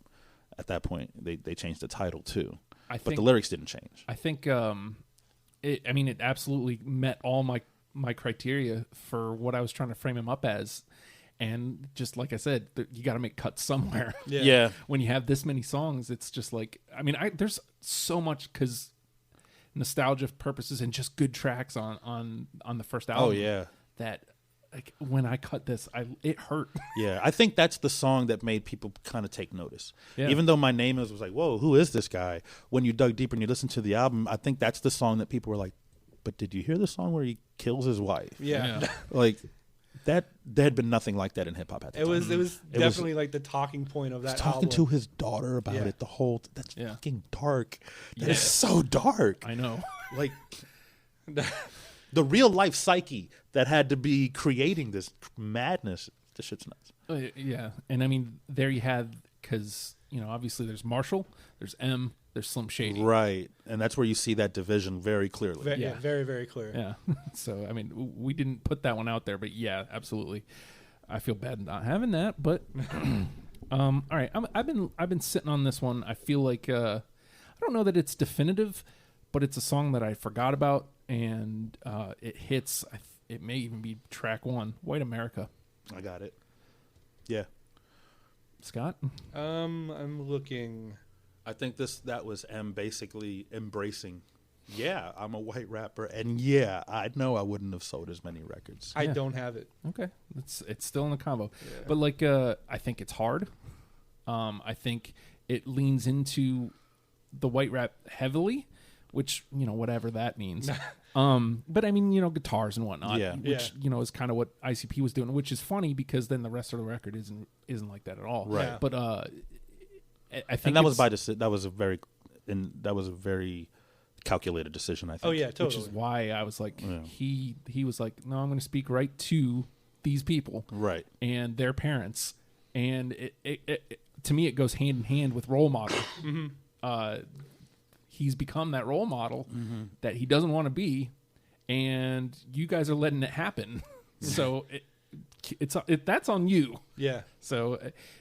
At that point, they changed the title too. But the lyrics didn't change.
I think. It absolutely met all my criteria for what I was trying to frame him up as. And just like I said, you got to make cuts somewhere.
Yeah.
When you have this many songs, it's just like, I mean, there's so much because nostalgia purposes and just good tracks on the first album.
Oh yeah.
That like when I cut this, it hurt.
Yeah, I think that's the song that made people kind of take notice.
Yeah.
Even though My Name was like, whoa, who is this guy? When you dug deeper and you listened to the album, I think that's the song that people were like, but did you hear the song where he kills his wife?
Yeah.
Like that, there had been nothing like that in hip hop at the time.
It was definitely like the talking point of that
talking
album.
to his daughter about it. The whole that's fucking dark. That is so dark.
I know.
Like the real life psyche that had to be creating this madness. This shit's nuts.
Yeah, and I mean, there you have, because, obviously there's Marshall, there's M, there's Slim Shady.
Right, and that's where you see that division very clearly.
Yeah, very, very clear.
Yeah, so, I mean, we didn't put that one out there, but yeah, absolutely. I feel bad not having that, but all right, I've been sitting on this one. I feel like I don't know that it's definitive, but it's a song that I forgot about, and it hits. It may even be track one, White America.
I got it. Yeah.
Scott?
I'm looking.
I think that was M basically embracing, yeah, I'm a white rapper, and yeah, I know I wouldn't have sold as many records.
I don't have it.
Okay. It's still in the combo.
Yeah.
But I think it's hard. I think it leans into the white rap heavily, which, whatever that means. But I mean, guitars and whatnot, which, is kind of what ICP was doing, which is funny because then the rest of the record isn't like that at all.
Right.
Yeah.
But I think
and that was a very calculated decision, I think.
Oh yeah, totally.
which is why I was like, he was like, no, I'm going to speak right to these people,
Right.
and their parents, and it to me it goes hand in hand with role model. He's become that role model that he doesn't want to be, and you guys are letting it happen. So that's on you.
Yeah.
So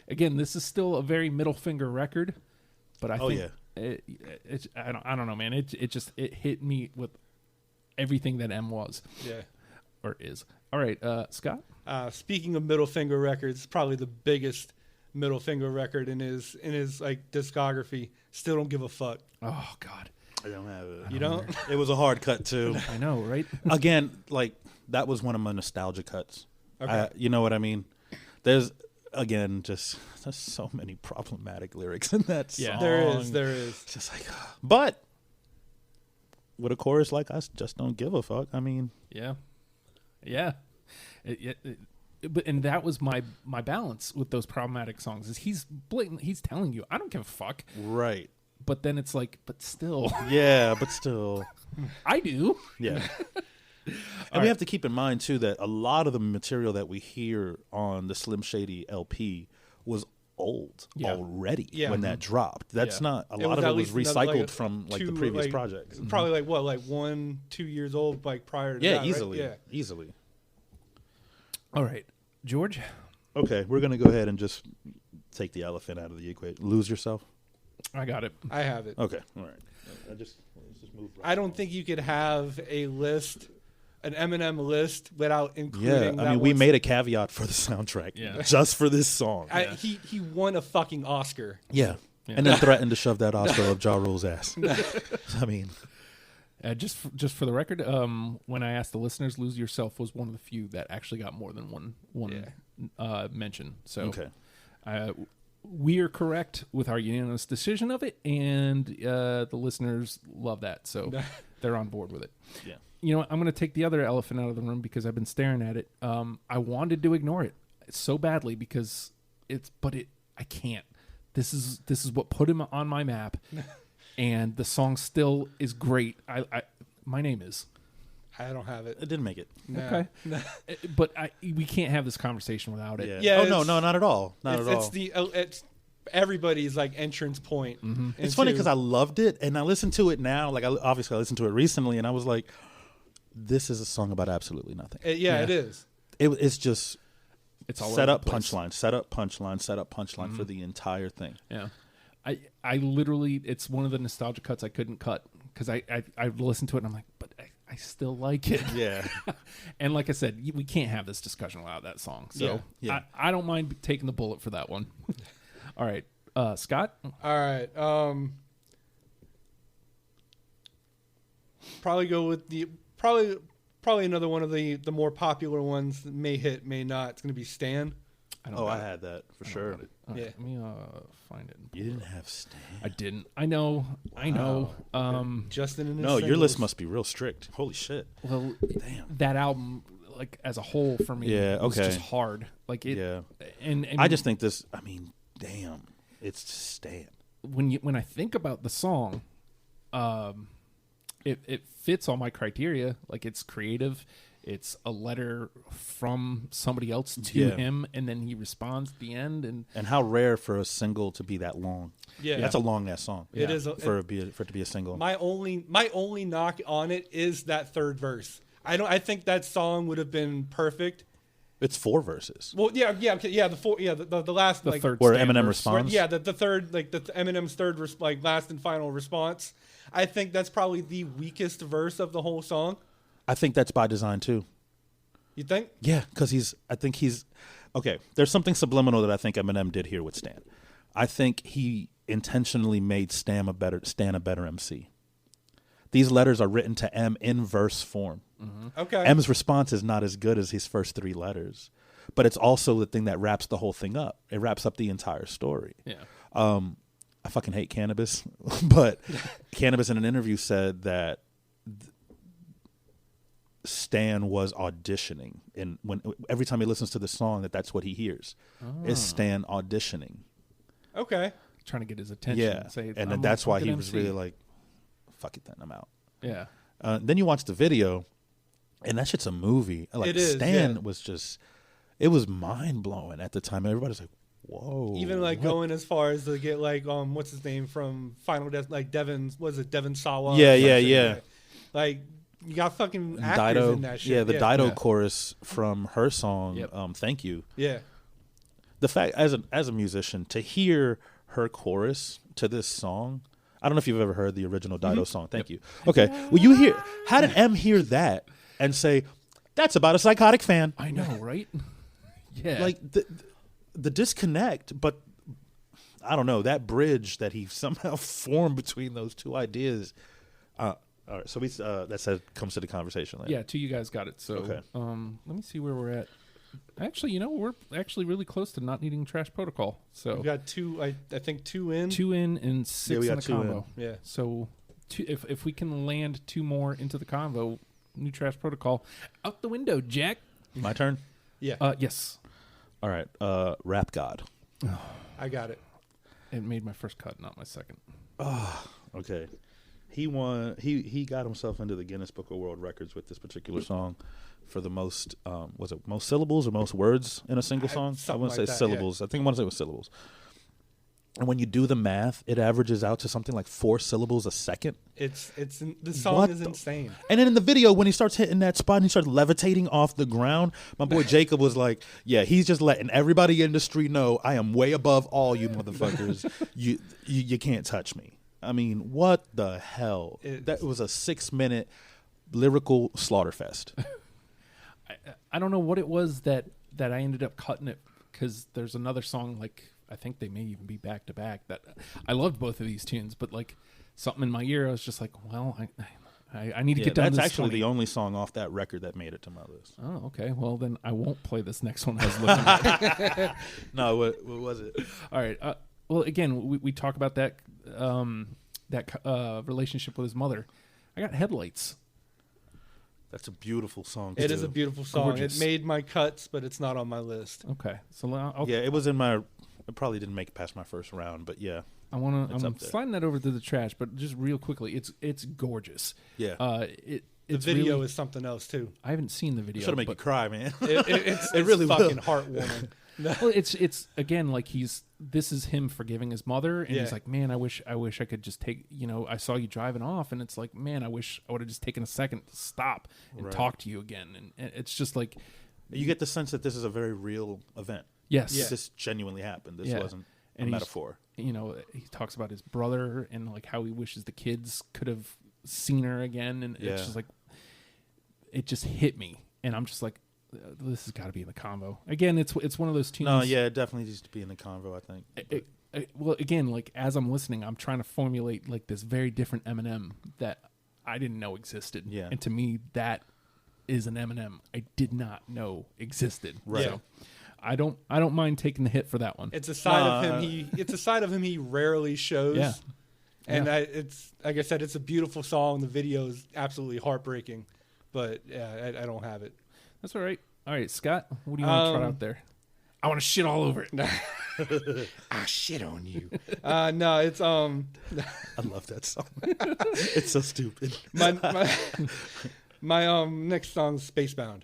again, this is still a very middle finger record, but I think I don't know, man. It hit me with everything that M was.
Yeah.
Or is. All right, Scott?
Speaking of middle finger records, probably the biggest middle finger record in his like discography. Still Don't Give a Fuck.
Oh God,
I don't have it.
You don't?
It was a hard cut too.
I know, right?
Again, like that was one of my nostalgia cuts.
Okay.
You know what I mean? There's so many problematic lyrics in that song.
Yeah.
There is.
It's just like, but with a chorus like "I just don't give a fuck," I mean,
Yeah. But that was my balance with those problematic songs. Is he's blatant? He's telling you, I don't give a fuck.
right?
But then it's like, but still,
Yeah, but still,
I do.
yeah. And we have to keep in mind too that a lot of the material that we hear on the Slim Shady LP was old already when that dropped. That's not a lot of it was recycled from like the previous projects.
Probably like 1-2 years old, like prior to that,
easily,
right? Yeah,
easily.
All right, George.
Okay, we're gonna go ahead and just take the elephant out of the equation. Lose Yourself.
I got it.
I have it.
Okay, all right. Let's just move. Right
I don't think you could have a list, an Eminem list, without including.
Yeah, I mean, we made a caveat for the soundtrack, just for this song.
He won a fucking Oscar.
Yeah. And then threatened to shove that Oscar up Ja Rule's ass. I mean,
just for the record, when I asked the listeners, "Lose Yourself" was one of the few that actually got more than one mention. So, we are correct with our unanimous decision of it, and the listeners love that, so they're on board with it.
Yeah.
You know what? I'm going to take the other elephant out of the room because I've been staring at it. I wanted to ignore it so badly because I can't. This is what put him on my map, and the song still is great. My name is.
I don't have it.
It didn't make it.
No.
Okay, but we can't have this conversation without it.
Yeah,
oh no, not at all. Not at all.
It's everybody's like entrance point.
Mm-hmm.
It's funny because I loved it, and I listened to it now. Like, I listened to it recently, and I was like, "This is a song about absolutely nothing."
It is.
It's just
it's all
set
over
up
the place.
punchline, set up punchline, set up punchline for the entire thing.
Yeah, I literally, it's one of the nostalgia cuts I couldn't cut because I listened to it and I'm like, but I still like it.
Yeah.
And like I said, we can't have this discussion without that song. So I don't mind taking the bullet for that one. All right, Scott.
All right. Probably go with the probably another one of the more popular ones that may hit, may not. It's going to be Stan.
I had that for sure.
Right,
Yeah.
let me find it.
You didn't have Stan.
I didn't. I know.
Justin and his
No, your
singles.
list must be real strict. Holy shit.
Well,
Damn.
that album, like as a whole, for me, was just hard. Like it.
Yeah.
And
I just think this. I mean, damn, it's Stan.
When I think about the song, it fits all my criteria. Like, it's creative, it's a letter from somebody else to him, and then he responds at the end.
And how rare for a single to be that long.
Yeah.
That's a long ass song.
It is
for it to be a single.
My only knock on it is that third verse. I think that song would have been perfect.
It's 4 verses.
Well, the last
the
like
third
where
stanza.
Eminem responds.
the third like the Eminem's third last and final response. I think that's probably the weakest verse of the whole song.
I think that's by design too.
You think?
Yeah, because okay. There's something subliminal that I think Eminem did here with Stan. I think he intentionally made Stan a better MC. These letters are written to M in verse form.
Mm-hmm. Okay.
M's response is not as good as his first 3 letters, but it's also the thing that wraps the whole thing up. It wraps up the entire story.
Yeah.
I fucking hate Cannabis, but Cannabis in an interview said that Stan was auditioning, and every time he listens to the song, that's what he hears is Stan auditioning.
Okay.
Trying to get his attention.
Yeah,
And say,
and then that's why he was really like, "Fuck it, then I'm out."
Yeah.
Then you watch the video, and that shit's a movie. Like
it is,
Stan was just, it was mind blowing at the time. Everybody's like, "Whoa!"
Even like going as far as to get like what's his name from Final Death, like Devin Sawa?
Yeah.
Like you got fucking actors
Dido,
in that shit.
the Dido chorus from her song,
Yep.
"Thank You."
Yeah.
The fact as a musician to hear her chorus to this song, I don't know if you've ever heard the original Dido song. Thank you. Okay, well how did M hear that and say that's about a psychotic fan?
I know, right? Yeah.
Like the disconnect, but I don't know, that bridge that he somehow formed between those two ideas. All right, so that comes to the conversation later.
Yeah, 2 you guys got it. So
Okay.
let me see where we're at. Actually, we're actually really close to not needing Trash Protocol. So
We got 2, I think 2 in.
2 in and 6
we
in
got
the
2 in.
combo.
Yeah.
So if we can land 2 more into the combo, new Trash Protocol out the window, Jack.
My turn.
Yeah.
Yes.
All right, Rap God.
I got it.
It made my first cut, not my second.
Okay. He won. He got himself into the Guinness Book of World Records with this particular song for the most. Was it most syllables or most words in a single song? I want to say syllables. Yeah. I think I want to say it was syllables. And when you do the math, it averages out to something like 4 syllables a second.
The song is insane.
And then in the video, when he starts hitting that spot and he starts levitating off the ground, my boy Jacob was like, "Yeah, he's just letting everybody in the street know I am way above all you motherfuckers. you can't touch me." I mean, what the hell? That was a 6-minute lyrical slaughterfest.
I don't know what it was that I ended up cutting it, because there's another song, like I think they may even be back to back, that I loved both of these tunes, but like something in my ear, I was just like, well, I need to get down to this.
That's actually
20.
the only song off that record that made it to my list.
Oh, okay. Well, then I won't play this next one I was looking at.
No, what was it?
All right. Well, again, we talk about that relationship with his mother. I got Headlights.
That's a beautiful song.
It is a beautiful song.
Gorgeous.
It made my cuts, but it's not on my list.
Okay. So I'll
it was in my. It probably didn't make it past my first round, but yeah.
I'm sliding that over to the trash, but just real quickly, it's gorgeous.
Yeah.
The video is something else too.
I haven't seen the video.
Should make you cry, man.
It's
really
fucking heartwarming.
Well, it's again like this is him forgiving his mother, and he's like, man, I wish I could just take, I saw you driving off, and it's like, man, I wish I would have just taken a second to stop and talk to you again, and it's just like
you get the sense that this is a very real event.
Yes,
This genuinely happened. This wasn't a metaphor.
He talks about his brother and like how he wishes the kids could have seen her again, and it's just like it just hit me, and I'm just like, this has got to be in the combo. Again, it's one of those tunes.
No, yeah, it definitely needs to be in the convo, I think.
Well, again, like as I'm listening, I'm trying to formulate like this very different Eminem that I didn't know existed.
Yeah.
And to me, that is an Eminem I did not know existed.
Right.
So I don't mind taking the hit for that one.
It's a side of him. It's a side of him he rarely shows.
Yeah.
And it's like I said, it's a beautiful song. The video is absolutely heartbreaking, but yeah, I don't have it.
That's all right. All right, Scott, what do you want to try out there? I want to shit all over it.
I shit on you. No, it's
I love that song. It's so stupid.
My next song's Spacebound.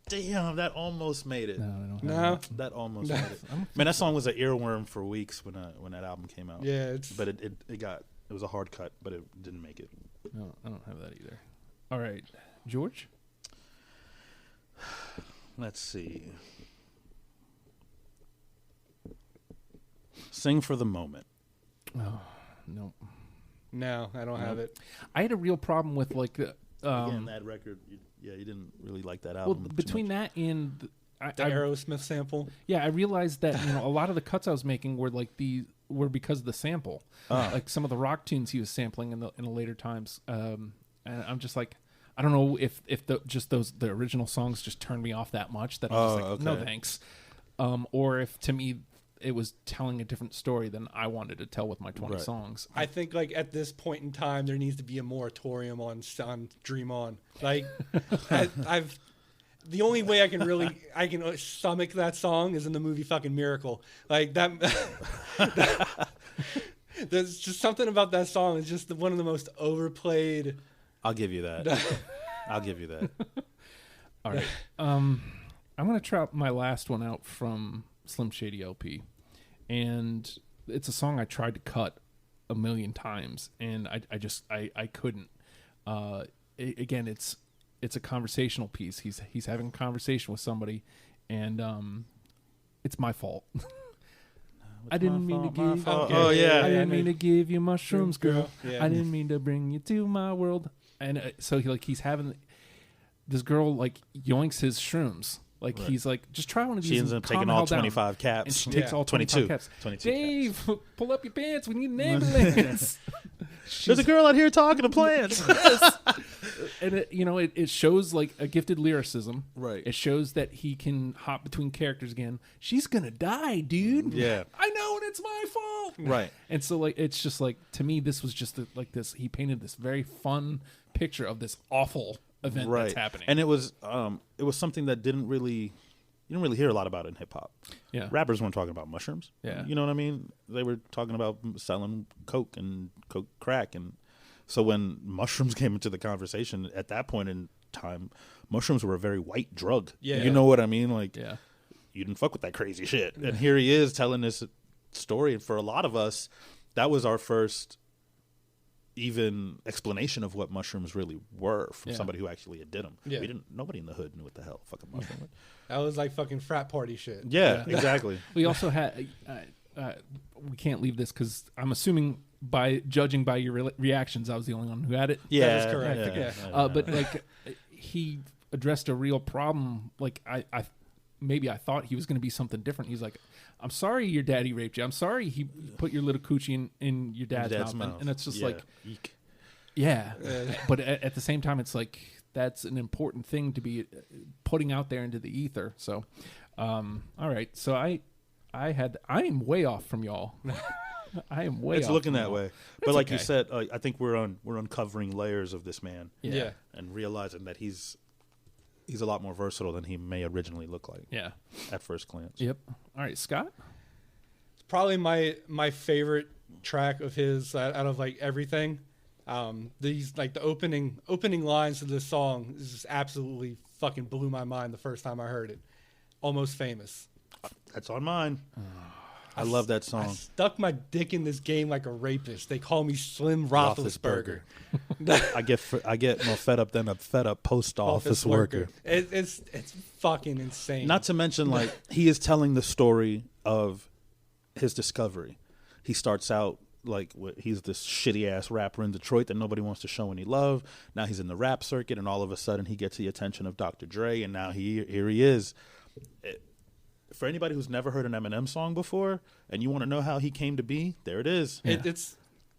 Damn, that almost made it.
No, I don't
No.
have
That almost made it. Man, that song was an earworm for weeks when that album came out.
Yeah, it's.
But it was a hard cut, but it didn't make it.
that. No, I don't have that either. All right, George?
Let's see. Sing for the Moment.
Oh, no.
No, I don't have it.
I had a real problem with like
Again, that record, you didn't really like that
well,
album. too
between
much.
that and
The Aerosmith sample.
yeah, I realized that a lot of the cuts I was making were like were because of the sample, like some of the rock tunes he was sampling in the later times, and I'm just like, I don't know if the original songs just turned me off that much that I'm just like, no thanks, or if to me it was telling a different story than I wanted to tell with my 20 songs.
I think like at this point in time, there needs to be a moratorium on Dream On. Like, I've the only way I can stomach that song is in the movie fucking Miracle. Like that. There's just something about that song. It's just one of the most overplayed.
I'll give you that. I'll give you that.
All right. I'm going to try my last one out from Slim Shady LP. And it's a song I tried to cut a million times, and I couldn't. Again, it's a conversational piece. He's having a conversation with somebody, and it's my fault. I didn't mean to give.
Oh yeah.
I didn't mean to give you mushrooms, girl.
Yeah.
I didn't mean to bring you to my world. And so he's having this girl like yoinks his shrooms. Like he's like, just try one of these.
She ends up taking all 25 caps.
And she takes all
22
caps.
22
Dave, pull up your pants. We need an ambulance.
There's a girl out here talking to plants.
And it shows like a gifted lyricism.
Right.
It shows that he can hop between characters again. She's gonna die, dude.
Yeah.
I know, and it's my fault.
Right.
And so like it's just like, to me, this was just like this. He painted this very fun picture of this awful event that's happening.
And it was something that you didn't really hear a lot about in hip hop.
Yeah.
Rappers weren't talking about mushrooms.
Yeah.
You know what I mean? They were talking about selling coke and coke crack. And so when mushrooms came into the conversation at that point in time, mushrooms were a very white drug.
Yeah.
You know what I mean? Like,
Yeah.
you didn't fuck with that crazy shit. And here he is telling this story. And for a lot of us, that was our first even explanation of what mushrooms really were from somebody who actually did them.
Yeah.
Nobody in the hood knew what the hell fucking mushroom was.
That was like fucking frat party shit.
Yeah, exactly.
We also had we can't leave this because I'm assuming by judging by your reactions, I was the only one who had it.
Yeah,
that is correct.
Yeah.
But like he addressed a real problem. Like I thought he was going to be something different. He's like, I'm sorry your daddy raped you. I'm sorry he put your little coochie in your dad's mouth. And it's just like,
Eek.
yeah. But at the same time, it's like, that's an important thing to be putting out there into the ether. So, all right. So I am way off from y'all. I am way
It's
off
looking
from
that
y'all.
way. But like you
okay.
said, I think we're uncovering layers of this man.
Yeah.
And realizing that he's a lot more versatile than he may originally look like.
Yeah.
At first glance.
Yep. All right, Scott.
It's probably my favorite track of his out of like everything. These like the opening lines of this song is just absolutely fucking blew my mind the first time I heard it. Almost Famous.
That's on mine. I love that
I
song.
stuck my dick in this game like a rapist. They call me Slim Roethlisberger.
I get more fed up than a fed up post office worker.
It's fucking insane.
Not to mention, like, he is telling the story of his discovery. He starts out like he's this shitty ass rapper in Detroit that nobody wants to show any love. Now he's in the rap circuit, and all of a sudden he gets the attention of Dr. Dre, and now here he is. For anybody who's never heard an Eminem song before, and you want to know how he came to be, there it is.
Yeah.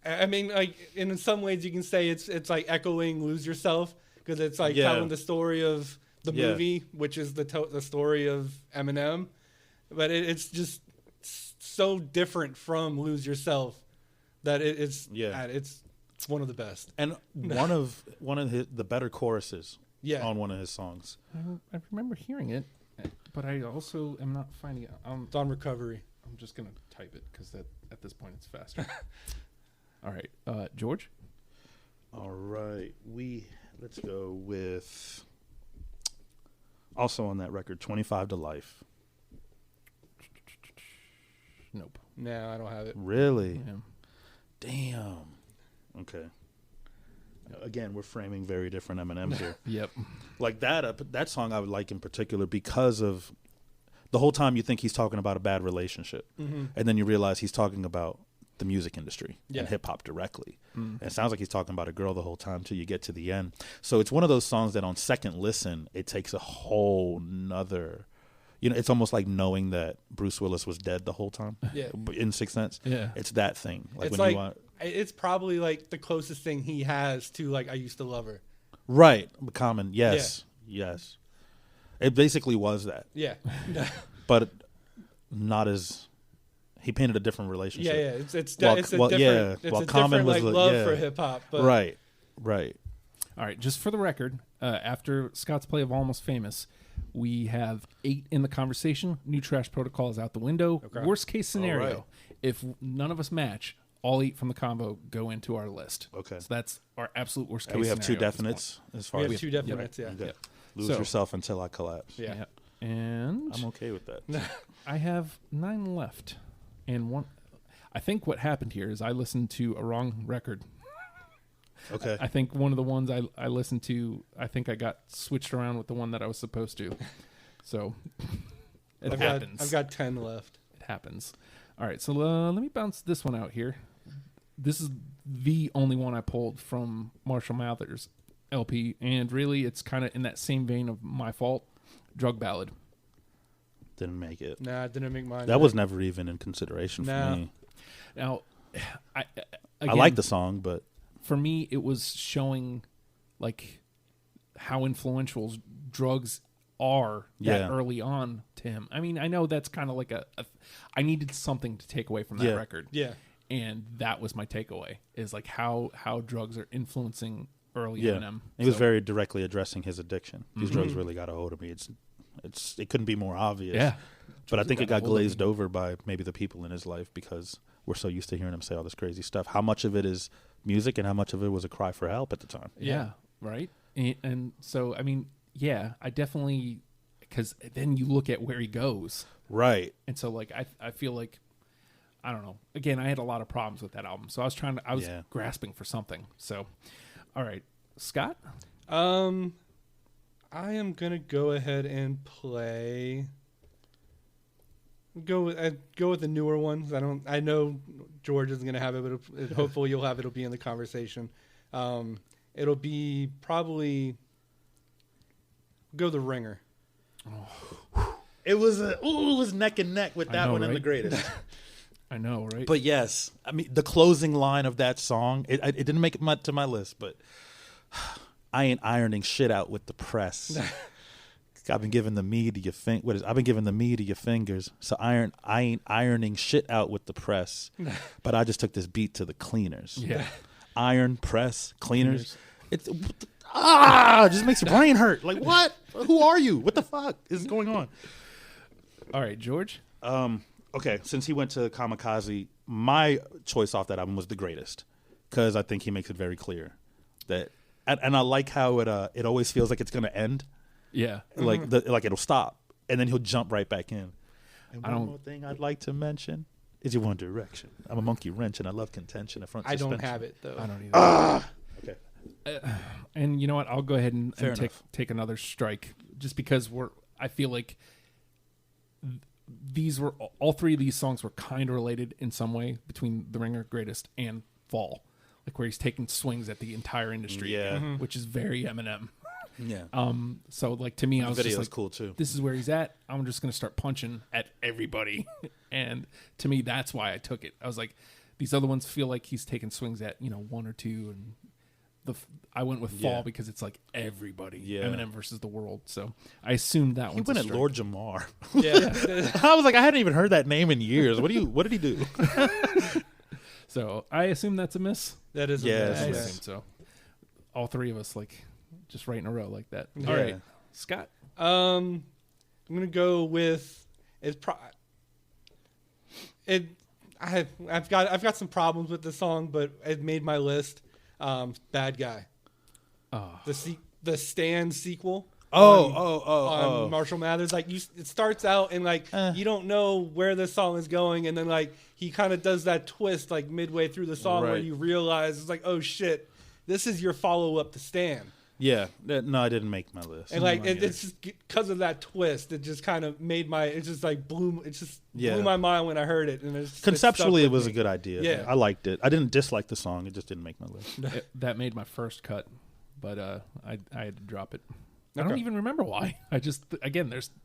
I mean, like, in some ways you can say it's like echoing Lose Yourself, because it's like telling the story of the movie, which is the story of Eminem, but it's just so different from Lose Yourself that it's one of the best,
and one of the better choruses on one of his songs.
I remember hearing it, but I also am not finding it.
It's on Recovery.
I'm just gonna type it because at this point it's faster. All right, George.
All right, Let's go with, also on that record, 25 to Life.
Nope.
No, I don't have it.
Really?
Yeah.
Damn. Okay. Again, we're framing very different Eminems here.
Yep.
Like that song I would like in particular because of the whole time you think he's talking about a bad relationship.
Mm-hmm.
And then you realize he's talking about the music industry
Yeah.
and hip hop directly. And it sounds like he's talking about a girl the whole time till you get to the end. So it's one of those songs that on second listen, it takes a whole nother, it's almost like knowing that Bruce Willis was dead the whole time.
Yeah.
In Sixth Sense.
Yeah.
It's that thing.
It's
when
like,
you want,
it's probably like the closest thing he has to like I Used to Love Her.
right. Common. Yes. Yes. It basically was that.
Yeah.
But not as, he painted a different relationship.
Yeah, it's a
Well,
different,
while
it's a
Common
different
was
like
the-
love
yeah.
for hip hop.
Right.
All right, just for the record, after Scott's play of Almost Famous, we have 8 in the conversation. New Trash Protocol is out the window.
Okay.
Worst case scenario,
All right.
if none of us match, all 8 from the combo go into our list.
Okay.
So that's our absolute worst case
And we have two
scenario at this
definites as far
We have
as
two definites, yeah.
Okay.
Yep.
Lose
So-
yourself until I collapse.
Yeah.
point. Yeah. And
I'm okay with that.
I have 9 left. And one, I think what happened here is I listened to a wrong record.
Okay.
I think one of the ones I listened to, I think I got switched around with the one that I was supposed to. So it happens.
I've got 10 left.
It happens. All right, so let me bounce this one out here. This is the only one I pulled from Marshall Mathers LP, and really it's kind of in that same vein of My Fault, Drug Ballad.
Didn't make it.
Nah, it didn't make mine.
That was never even in consideration for
No.
me.
Now, I
like the song, but
for me, it was showing like how influential drugs are that
Yeah.
early on to him. I mean, I know that's kind of like I needed something to take away from that
Yeah.
record.
Yeah.
And that was my takeaway is like how drugs are influencing early
yeah,
Eminem.
he was
So,
very directly addressing his addiction. These drugs really got a hold of me. It couldn't be more obvious.
yeah.
But I think it got
got a hold of
glazed over by maybe the people in his life because we're so used to hearing him say all this crazy stuff. How much of it is music and how much of it was a cry for help at the time?
Yeah, right. And so, I mean, yeah, I definitely, because then you look at where he goes.
Right.
And so, like, I feel like, I don't know. Again, I had a lot of problems with that album. So I was
Yeah.
grasping for something. So, all right. Scott?
I am going to go ahead and play. Go with the newer ones. I know George isn't going to have it, but hopefully you'll have it. It'll be in the conversation. It'll be probably go The Ringer.
It was neck and neck with
I
that
know,
one and the
right?
greatest.
I know, right?
But yes, I mean the closing line of that song. It didn't make it to my list, but I ain't ironing shit out with the press. I've been giving the media I've been giving the media fingers. So I ain't ironing shit out with the press, but I just took this beat to the cleaners.
yeah.
Iron, press, cleaners. It just makes your brain hurt. Like what? Who are you? What the fuck is going on?
All right, George?
Okay, since he went to Kamikaze, my choice off that album was The Greatest because I think he makes it very clear that, and I like how it always feels like it's going to end,
Yeah.
like like it'll stop, and then he'll jump right back in. And
I
one
don't-
more thing I'd like to mention is your One Direction. I'm a monkey wrench, and I love contention. And front
I don't
suspension.
have it though.
I don't either.
Okay,
And you know what? I'll go ahead and
Fair enough.
take another strike just because I feel like these were all 3 of these songs were kind of related in some way between The Ringer, Greatest, and Fall, like where he's taking swings at the entire industry,
Yeah.
which is very Eminem.
yeah.
So like to me, I
The
was
video
just
is
like,
cool too.
this is where he's at. I'm just gonna start punching at everybody, and to me, that's why I took it. I was like, these other ones feel like he's taking swings at 1 or 2, and I went with Fall
Yeah.
because it's like everybody,
Yeah.
Eminem versus the world. So I assumed that
He
one.
went at Lord Jamar.
Yeah.
I was like, I hadn't even heard that name in years. What did he do?
So I assume that's a miss.
That is.
Yeah,
a
it's
I
a
miss.
miss.
assume so. All 3 of us like just right in a row like that.
Yeah.
All right, Scott.
I'm gonna go with I've got some problems with the song, but it made my list. Bad Guy. the Stan sequel.
On
Marshall Mathers, like it starts out and like you don't know where the song is going, and then like he kind of does that twist like midway through the song where you realize it's like, oh shit, this is your follow up to Stan.
Yeah, no, I didn't make my list.
And like it's just because of that twist, it just kind of made blew my mind when I heard it. And
conceptually, it was a good idea.
Yeah,
I liked it. I didn't dislike the song; it just didn't make my list.
That made my first cut, but I had to drop it. I don't even remember why. I just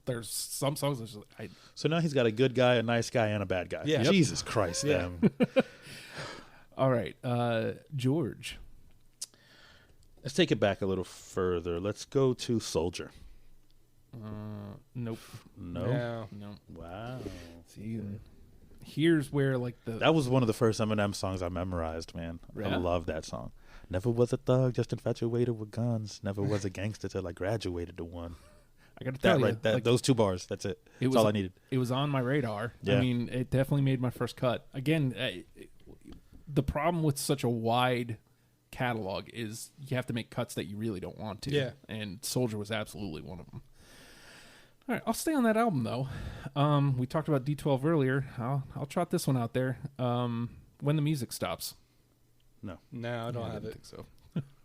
there's some songs.
So now he's got a good guy, a nice guy, and a bad guy.
Yeah.
Jesus Christ, damn.
All right, George.
Let's take it back a little further. Let's go to Soldier.
Nope.
No.
Wow. See, here's where
that was one of the first Eminem songs I memorized, man.
Yeah.
I love that song. Never was a thug, just infatuated with guns. Never was a gangster till I graduated to one.
I got to tell you,
those 2 bars. That's it. That's all I needed.
It was on my radar.
Yeah.
I mean, it definitely made my first cut. Again, the problem with such a wide catalog is you have to make cuts that you really don't want to.
Yeah.
And Soldier was absolutely one of them. All right, I'll stay on that album though. We talked about D12 earlier. I'll trot this one out there. When the Music Stops.
No, I don't have it.
Think so.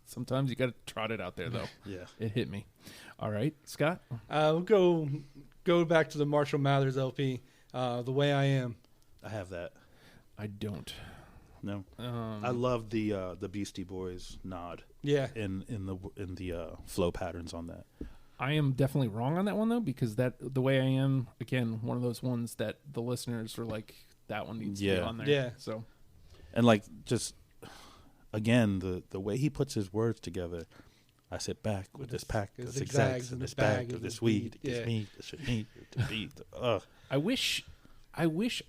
Sometimes you got to trot it out there though.
Yeah.
It hit me. All right, Scott.
We'll go back to the Marshall Mathers LP. The Way I Am.
I have that.
I don't.
No. I love the Beastie Boys nod.
Yeah.
In the flow patterns on that.
I am definitely wrong on that one though, because The Way I Am, again, one of those ones that the listeners are like, that one needs to be on there.
Yeah.
So,
and like just again the way he puts his words together. I sit back with this pack of zigzags and this bag of this weed. It gives me the shit need to be.
I wish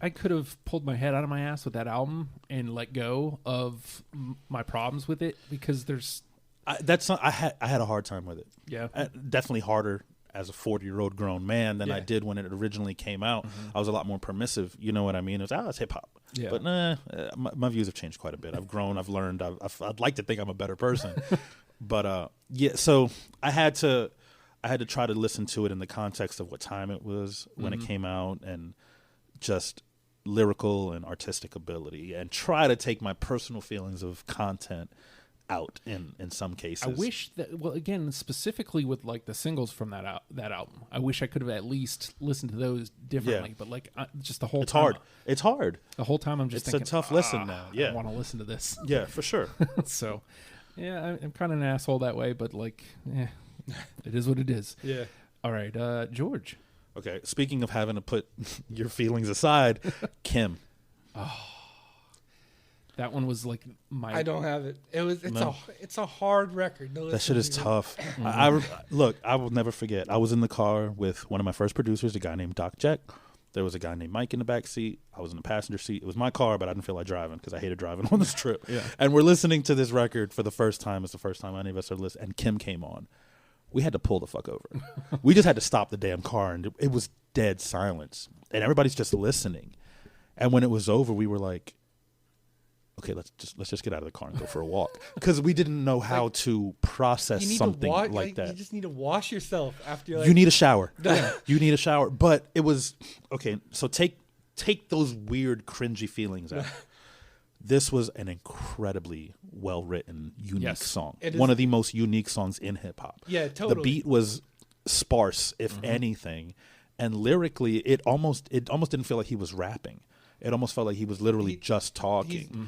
I could have pulled my head out of my ass with that album and let go of my problems with it, because I had a hard time with it. Yeah,
definitely harder as a 40-year-old grown man than I did when it originally came out. I was a lot more permissive. You know what I mean? It was it's hip hop.
Yeah.
But my views have changed quite a bit. I've grown. I've learned. I'd like to think I'm a better person. But so I had to try to listen to it in the context of what time it was when it came out, and just lyrical and artistic ability, and try to take my personal feelings of content out in some cases.
I wish that, well, again, specifically with like the singles from that album, I wish I could have at least listened to those differently. But like just the whole time,
it's hard.
The whole time I'm just thinking,
it's a tough listen now. Yeah,
I want to listen to this.
Yeah, for sure.
So, yeah, I'm kind of an asshole that way, but like, it is what it is.
Yeah.
All right, George.
Okay, speaking of having to put your feelings aside, Kim.
Oh, that one was like
I don't have it. It's a hard record.
That shit is tough. I will never forget. I was in the car with one of my first producers, a guy named Doc Jack. There was a guy named Mike in the back seat. I was in the passenger seat. It was my car, but I didn't feel like driving because I hated driving on this trip.
Yeah.
And we're listening to this record for the first time. It's the first time any of us are listening. And Kim came on. We had to pull the fuck over. We just had to stop the damn car, and it was dead silence. And everybody's just listening. And when it was over, we were like, okay, let's just get out of the car and go for a walk, because we didn't know how to process something like that.
You just need to wash yourself after.
You need a shower. You need a shower. But it was okay. So take those weird, cringy feelings out. This was an incredibly well-written, unique song. One of the most unique songs in hip-hop.
Yeah, totally.
The beat was sparse, if anything, and lyrically, it almost didn't feel like he was rapping. It almost felt like he was literally just talking.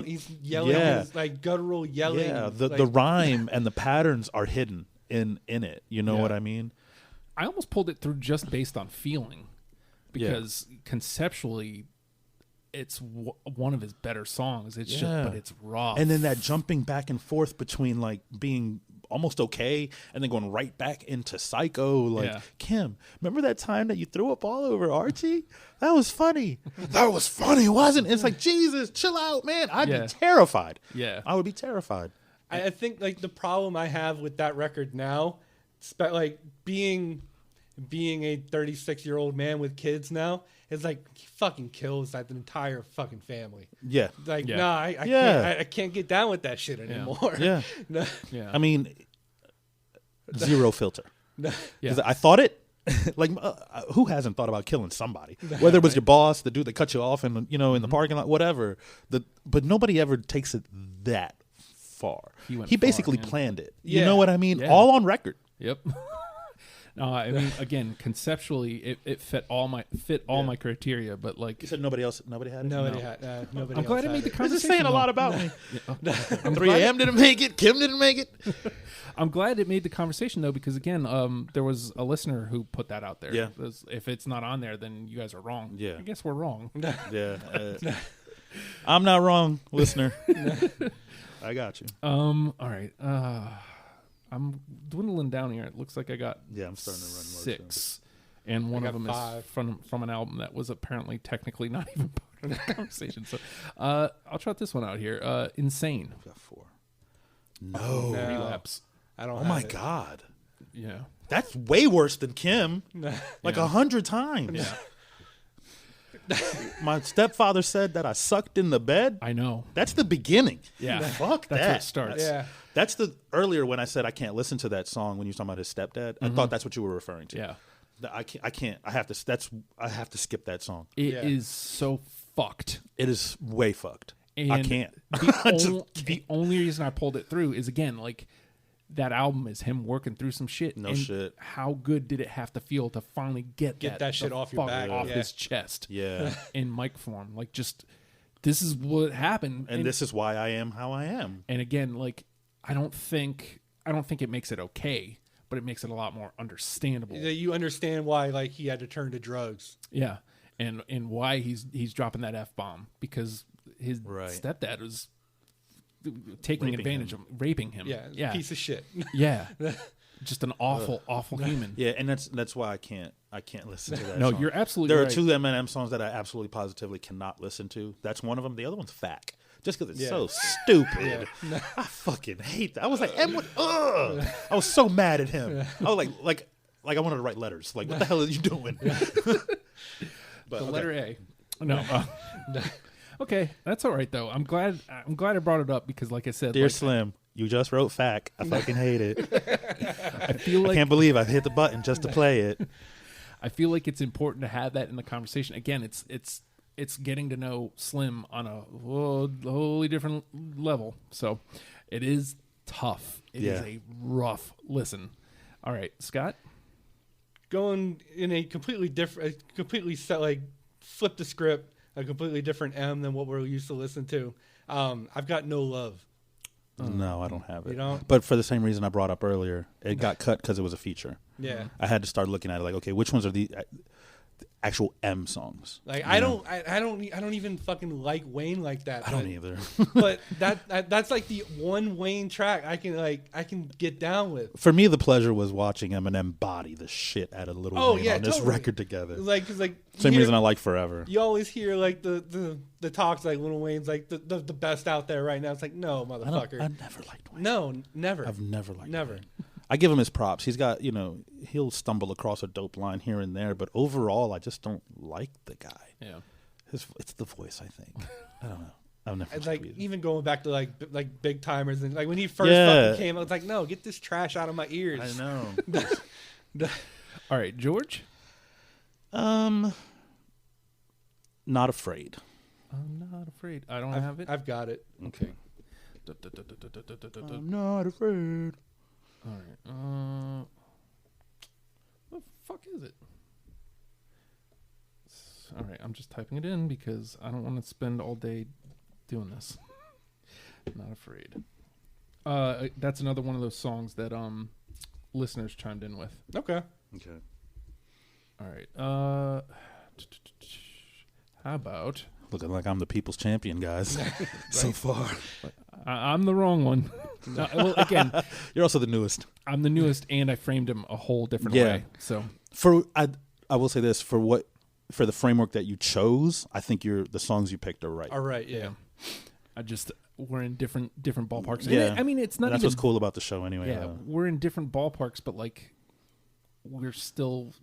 He's yelling, his, like guttural yelling.
Yeah, the rhyme and the patterns are hidden in it. You know what I mean?
I almost pulled it through just based on feeling, because conceptually, it's one of his better songs. It's just, but it's raw.
And then that jumping back and forth between like being almost okay and then going right back into psycho. Like, Kim, remember that time that you threw up all over Archie? That was funny. That was funny, wasn't it? It's like, Jesus, chill out, man. I'd be terrified.
Yeah.
I would be terrified.
I think like the problem I have with that record now, like being being a 36-year-old man with kids now, it's like he fucking kills that entire fucking family.
Yeah.
Like,
Yeah.
nah, I can't get down with that shit anymore.
Yeah.
No.
Yeah.
I mean, zero filter.
No.
Because I thought it. Like, who hasn't thought about killing somebody? Whether it was your boss, the dude that cut you off, in the parking lot, whatever. But nobody ever takes it that far.
He
basically
far,
planned it.
Yeah.
You know what I mean?
Yeah.
All on record.
Yep. No, I mean, again, conceptually, it fit all my criteria, but like,
You said nobody had it.
Nobody
I'm
else
glad it
had
made the
This
conversation.
is saying a lot
though.
about me.
I'm
3
glad,
a.m. didn't make it. Kim didn't make it.
I'm glad it made the conversation though, because again, there was a listener who put that out there.
Yeah.
If it's not on there, then you guys are wrong.
Yeah.
I guess we're wrong.
Yeah. I'm not wrong, listener. I got you.
All right. I'm dwindling down here. It looks like I got
I'm starting to run low.
6, and one of
got
them
5.
is from an album that was apparently technically not even part of the conversation. So, I'll trot this one out here. Insane.
I've got 4. No.
No.
Relapse.
I don't.
Oh
have
my
it.
God.
Yeah.
That's way worse than Kim. Like
Yeah.
100 times.
Yeah.
My stepfather said that I sucked in the bed.
I know.
That's the beginning.
Yeah.
Fuck
That's
that.
where it starts.
Yeah.
That's the earlier when I said I can't listen to that song when you were talking about his stepdad. I thought that's what you were referring to.
Yeah.
I can't. I have to skip that song.
It
Yeah.
is so fucked.
It is way fucked.
And
I can't.
The only reason I pulled it through is again like that album is him working through some shit.
No
and
shit.
How good did it have to feel to finally get
that shit
the
off your
fuck
back,
off
yeah.
his chest?
Yeah.
In mic form, like just this is what happened,
And this is why I am how I am.
And again, like I don't think it makes it okay, but it makes it a lot more understandable.
You understand why like he had to turn to drugs.
Yeah, and why he's dropping that F-bomb because his
Right.
stepdad was taking
Raping
advantage
him.
of raping him.
Yeah. Piece of shit.
Yeah. Just an awful human.
Yeah, and that's why I can't listen to that.
No,
song.
you're absolutely
There
right.
are 2 Eminem songs that I absolutely positively cannot listen to. That's one of them. The other one's Fack. Just because it's
Yeah.
so stupid. I fucking hate that. I was like, ugh. I was so mad at him. I was like I wanted to write letters. Like, what the hell are you doing? But,
The letter A. No. Okay, that's all right though. I'm glad I brought it up because, like I said,
Dear
like,
Slim, you just wrote Fack. I fucking hate it.
I feel like
Can't believe I hit the button just to play it.
I feel like it's important to have that in the conversation. Again, it's getting to know Slim on a wholly different level. So it is tough. It is
Yeah.
a rough listen. All right, Scott.
Going in a completely different, like flip the script, a completely different M than what we're used to listen to. I've got No Love.
No, I don't have it.
You don't?
But for the same reason I brought up earlier, it got cut because it was a feature.
Yeah.
I had to start looking at it like, okay, which ones are the actual M songs?
Like
You
I
know?
don't even fucking like Wayne like that.
I don't either.
But that's like the one Wayne track I can get down with.
For me, the pleasure was watching Eminem body the shit out of Little
Oh,
Wayne
yeah,
on this
totally.
record together.
Like, cause like
Same
you
reason I
hear-
like Forever.
You always hear like the talks like Lil Wayne's like the best out there right now. It's like no motherfucker.
I've never liked Wayne.
No, never.
I've never liked
Never.
Wayne. I give him his props. He's got, he'll stumble across a dope line here and there, but overall, I just don't like the guy.
Yeah.
It's the voice, I think. I don't know. I've never
And
liked
like
it.
even going back to like Big Timers and like when he first
Yeah.
fucking came, I was like, no, get this trash out of my ears.
I know.
All right, George.
Not afraid.
I'm not afraid. I don't have it.
I've got it.
Okay.
I'm not afraid.
All right. What the fuck is it? All right, I'm just typing it in because I don't want to spend all day doing this. Not afraid. That's another one of those songs that listeners chimed in with.
Okay.
Okay.
All right. How about
Looking like I'm the people's champion, guys. So far.
I'm the wrong one. Well, again,
You're also the newest.
I'm the newest, and I framed him a whole different
Yeah.
way. So
I will say this, for the framework that you chose, I think the songs you picked are right.
All right. Yeah.
we're in different ballparks.
Yeah.
And I mean, it's not
And that's
even
what's cool about the show anyway.
Yeah, we're in different ballparks, but like we're still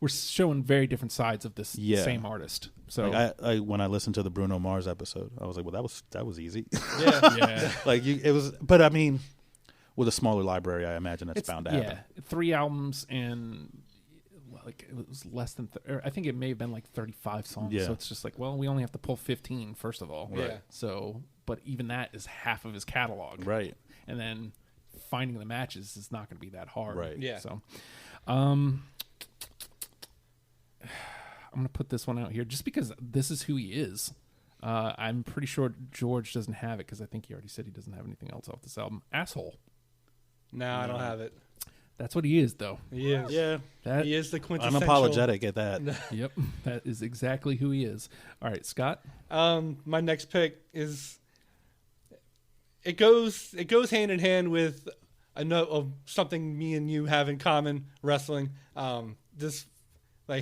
we're showing very different sides of this same artist. So
like I when I listened to the Bruno Mars episode, I was like, well, that was easy.
yeah.
Like it was, but I mean, with a smaller library, I imagine it's bound to happen.
3 albums and like it was less than. I think it may have been like 35 songs.
Yeah.
So it's just like, well, we only have to pull 15 first of all.
Right.
So, but even that is half of his catalog.
Right.
And then finding the matches is not going to be that hard.
Right.
Yeah.
So, I'm going to put this one out here just because this is who he is. I'm pretty sure George doesn't have it because I think he already said he doesn't have anything else off this album. Asshole.
No, I don't have it.
That's what he is, though.
He is.
Yeah.
He is the quintessential.
Unapologetic at that.
Yep. That is exactly who he is. All right, Scott.
My next pick is it goes hand in hand with a note of something me and you have in common, wrestling. They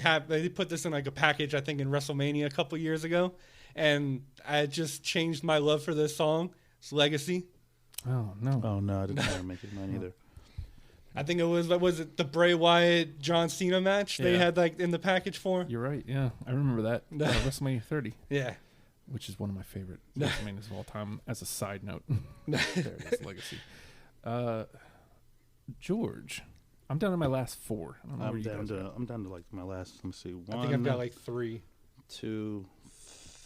put this in like a package, I think, in WrestleMania a couple years ago, and I just changed my love for this song. It's Legacy.
Oh no.
Oh no, I didn't want to make it mine either.
I think it was it the Bray Wyatt John Cena match they had like in the package for?
You're right. Yeah, I remember that. WrestleMania 30.
Yeah.
Which is one of my favorite WrestleManias of all time. As a side note, there it is, Legacy. George, I'm down to my last 4. I don't know where you guys are.
I'm down to like my last. Let me see.
I think I've got like 3.
2,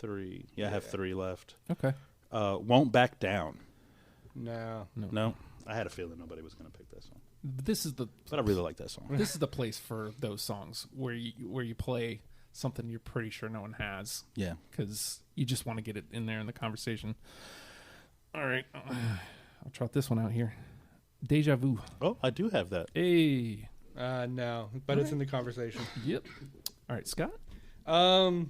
3. Yeah, I have 3 left.
Okay.
Won't Back Down.
No.
I had a feeling nobody was going to pick that song.
But
I really like that song.
This is the place for those songs where you play something you're pretty sure no one has.
Yeah.
Because you just want to get it in there in the conversation. All right. I'll trot this one out here. Deja Vu.
Oh, I do have that.
Hey.
No, but it's in the conversation.
Yep. All right, Scott.
All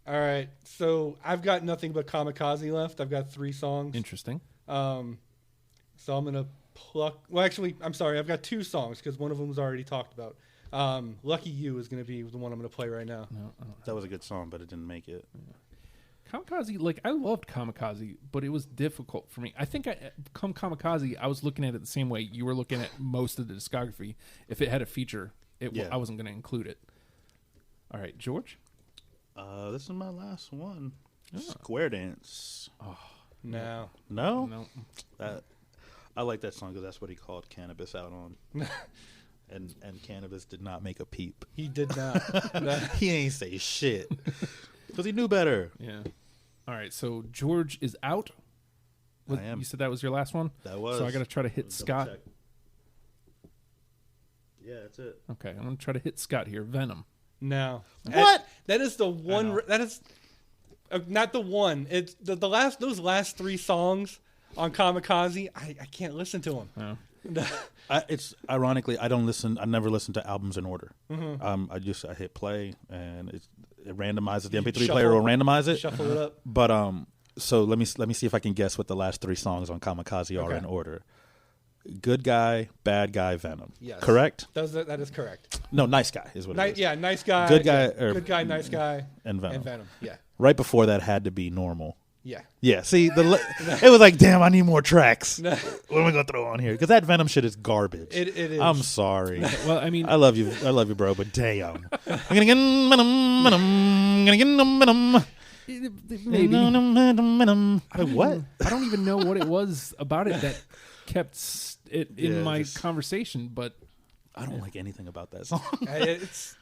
right. So I've got nothing but Kamikaze left. I've got 3 songs.
Interesting.
So I'm gonna pluck. Well, actually, I'm sorry. I've got 2 songs because one of them was already talked about. "Lucky You" is gonna be the one I'm gonna play right now.
No,
That was a good song, but it didn't make it.
Yeah. Kamikaze, like I loved Kamikaze, but it was difficult for me. I think Kamikaze, I was looking at it the same way you were looking at most of the discography. If it had a feature, I wasn't going to include it. All right, George.
This is my last one. Square Dance.
Oh
No.
I like that song because that's what he called Cannabis out on. and Cannabis did not make a peep.
He did not.
He ain't say shit because he knew better.
Yeah. All right, so George is out.
I am.
You said that was your last one?
That was.
So I got to try to hit Scott.
Check. Yeah, that's it.
Okay, I'm going to try to hit Scott here. Venom.
No.
What?
That is the one. That is not the one. It's the last. Those last 3 songs on Kamikaze. I can't listen to them.
Oh.
It's ironically I never listen to albums in order.
Mm-hmm.
I hit play and it randomizes. The MP3 player will randomize it.
Shuffle it up.
But so let me see if I can guess what the last 3 songs on Kamikaze are in order. Good Guy, Bad Guy, Venom.
Yes.
Correct?
That is correct.
No, Nice Guy is what it is.
Yeah, Nice Guy.
Good Guy.
Good Guy, Nice Guy.
And Venom.
Yeah.
Right before that had to be Normal.
Yeah.
Yeah, see, it was like, damn, I need more tracks. What am I going to throw on here? Because that Venom shit is garbage.
It is.
I'm sorry.
Well, I mean,
I love you, bro, but damn. I'm going to get Venom, I'm going to get Venom.
maybe.
Like, what?
I don't even know what it was about it that kept it in my
just-
conversation, but
I don't like anything about that song.
It's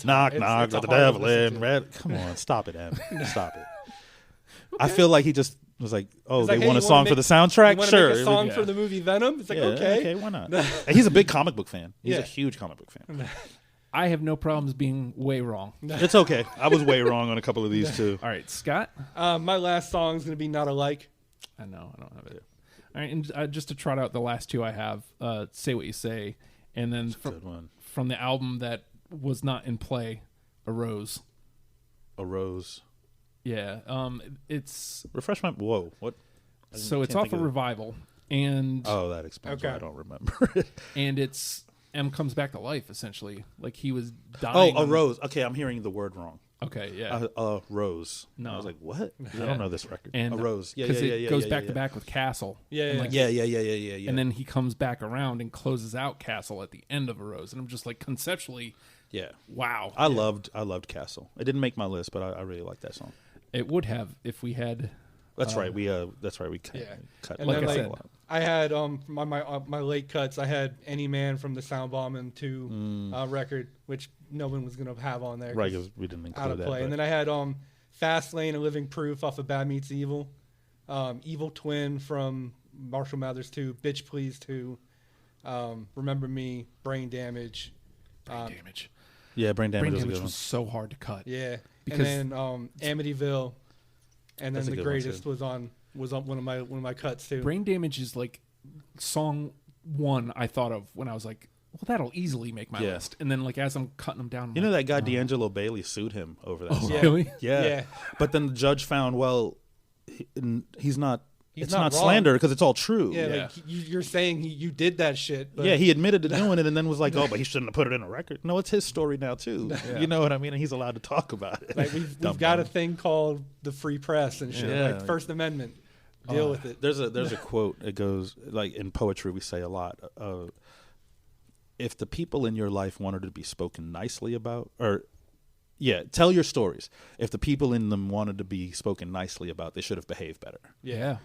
Knock,
it's
knock,
a
let the
hard
devil
one to listen
in.
to.
Red. Come on, stop it, Em. Stop it. I feel like he just was like, oh,
It's
they
like, hey,
want a
you
song
wanna
for the
You
soundtrack?
want to
Sure.
make a song
Yeah.
for the movie Venom? It's like,
Yeah,
okay.
why not? And he's a big comic book fan. He's
Yeah.
a huge comic book fan.
I have no problems being way wrong.
It's okay. I was way wrong on a couple of these too.
All right, Scott.
My last song is going to be Not Alike.
I know I don't have it. All right, and just to trot out the last 2 I have, Say What You Say, and then
Good one.
from the album that was not in play, A Rose.
A Rose.
Yeah, it's
Refresh my. Whoa. What?
so it's
can't
off
think
a
of it.
Revival, and
Oh, that explains why
Okay.
I don't remember it.
and it's M comes back to life essentially, like he was dying.
Oh, A Rose. Okay, I'm hearing the word wrong.
Okay, yeah.
Rose.
No.
I was like, what?
Yeah.
I don't know this record.
And
a Rose. Yeah,
because
yeah,
it
yeah,
goes
yeah,
back
yeah.
to back with Castle.
Yeah,
and
yeah.
like,
Yeah.
And then he comes back around and closes out Castle at the end of A Rose, and I'm just like, conceptually,
Yeah.
wow.
I loved Castle. It didn't make my list, but I really like that song.
It would have if we had.
That's right. We cut.
Yeah.
cut
And
Like
then
I
like
said.
I had my late cuts. I had Any Man from the Soundbombing 2 record, which no one was gonna have on there.
Right, 'cause we didn't include
out of
that.
play. And then I had Fast Lane and Living Proof off of Bad Meets Evil, Evil Twin from Marshall Mathers 2, Bitch Please 2, Remember Me, Brain Damage.
Brain damage.
yeah, Brain Damage
Brain
was a
damage
good
was so hard to cut.
Yeah,
Because-
and then Amityville, and then
That's a
The
good one,
Greatest
too.
was on one of my cuts too.
Brain damage is like song one I thought of when I was like, well, that'll easily make my
Yeah.
list. And then like as I'm cutting them down, I'm
You know
like,
that guy D'Angelo Bailey sued him over that.
oh,
song.
Yeah.
really?
Yeah.
Yeah.
But then the judge found, well, he's not.
He's
it's
not
not
wrong.
slander because it's all true.
Yeah,
Yeah.
like you're saying you did that shit. But
Yeah, he admitted to doing it and then was like, oh, but he shouldn't have put it in a record. No, it's his story now, too.
Yeah.
You know what I mean? And he's allowed to talk about it.
like we've
Dumb
got a
dumb.
thing called the free press and shit,
Yeah.
like First Amendment. Deal with it.
There's a quote. It goes, like in poetry we say a lot. If the people in your life wanted to be spoken nicely about, tell your stories. If the people in them wanted to be spoken nicely about, they should have behaved better.
Yeah.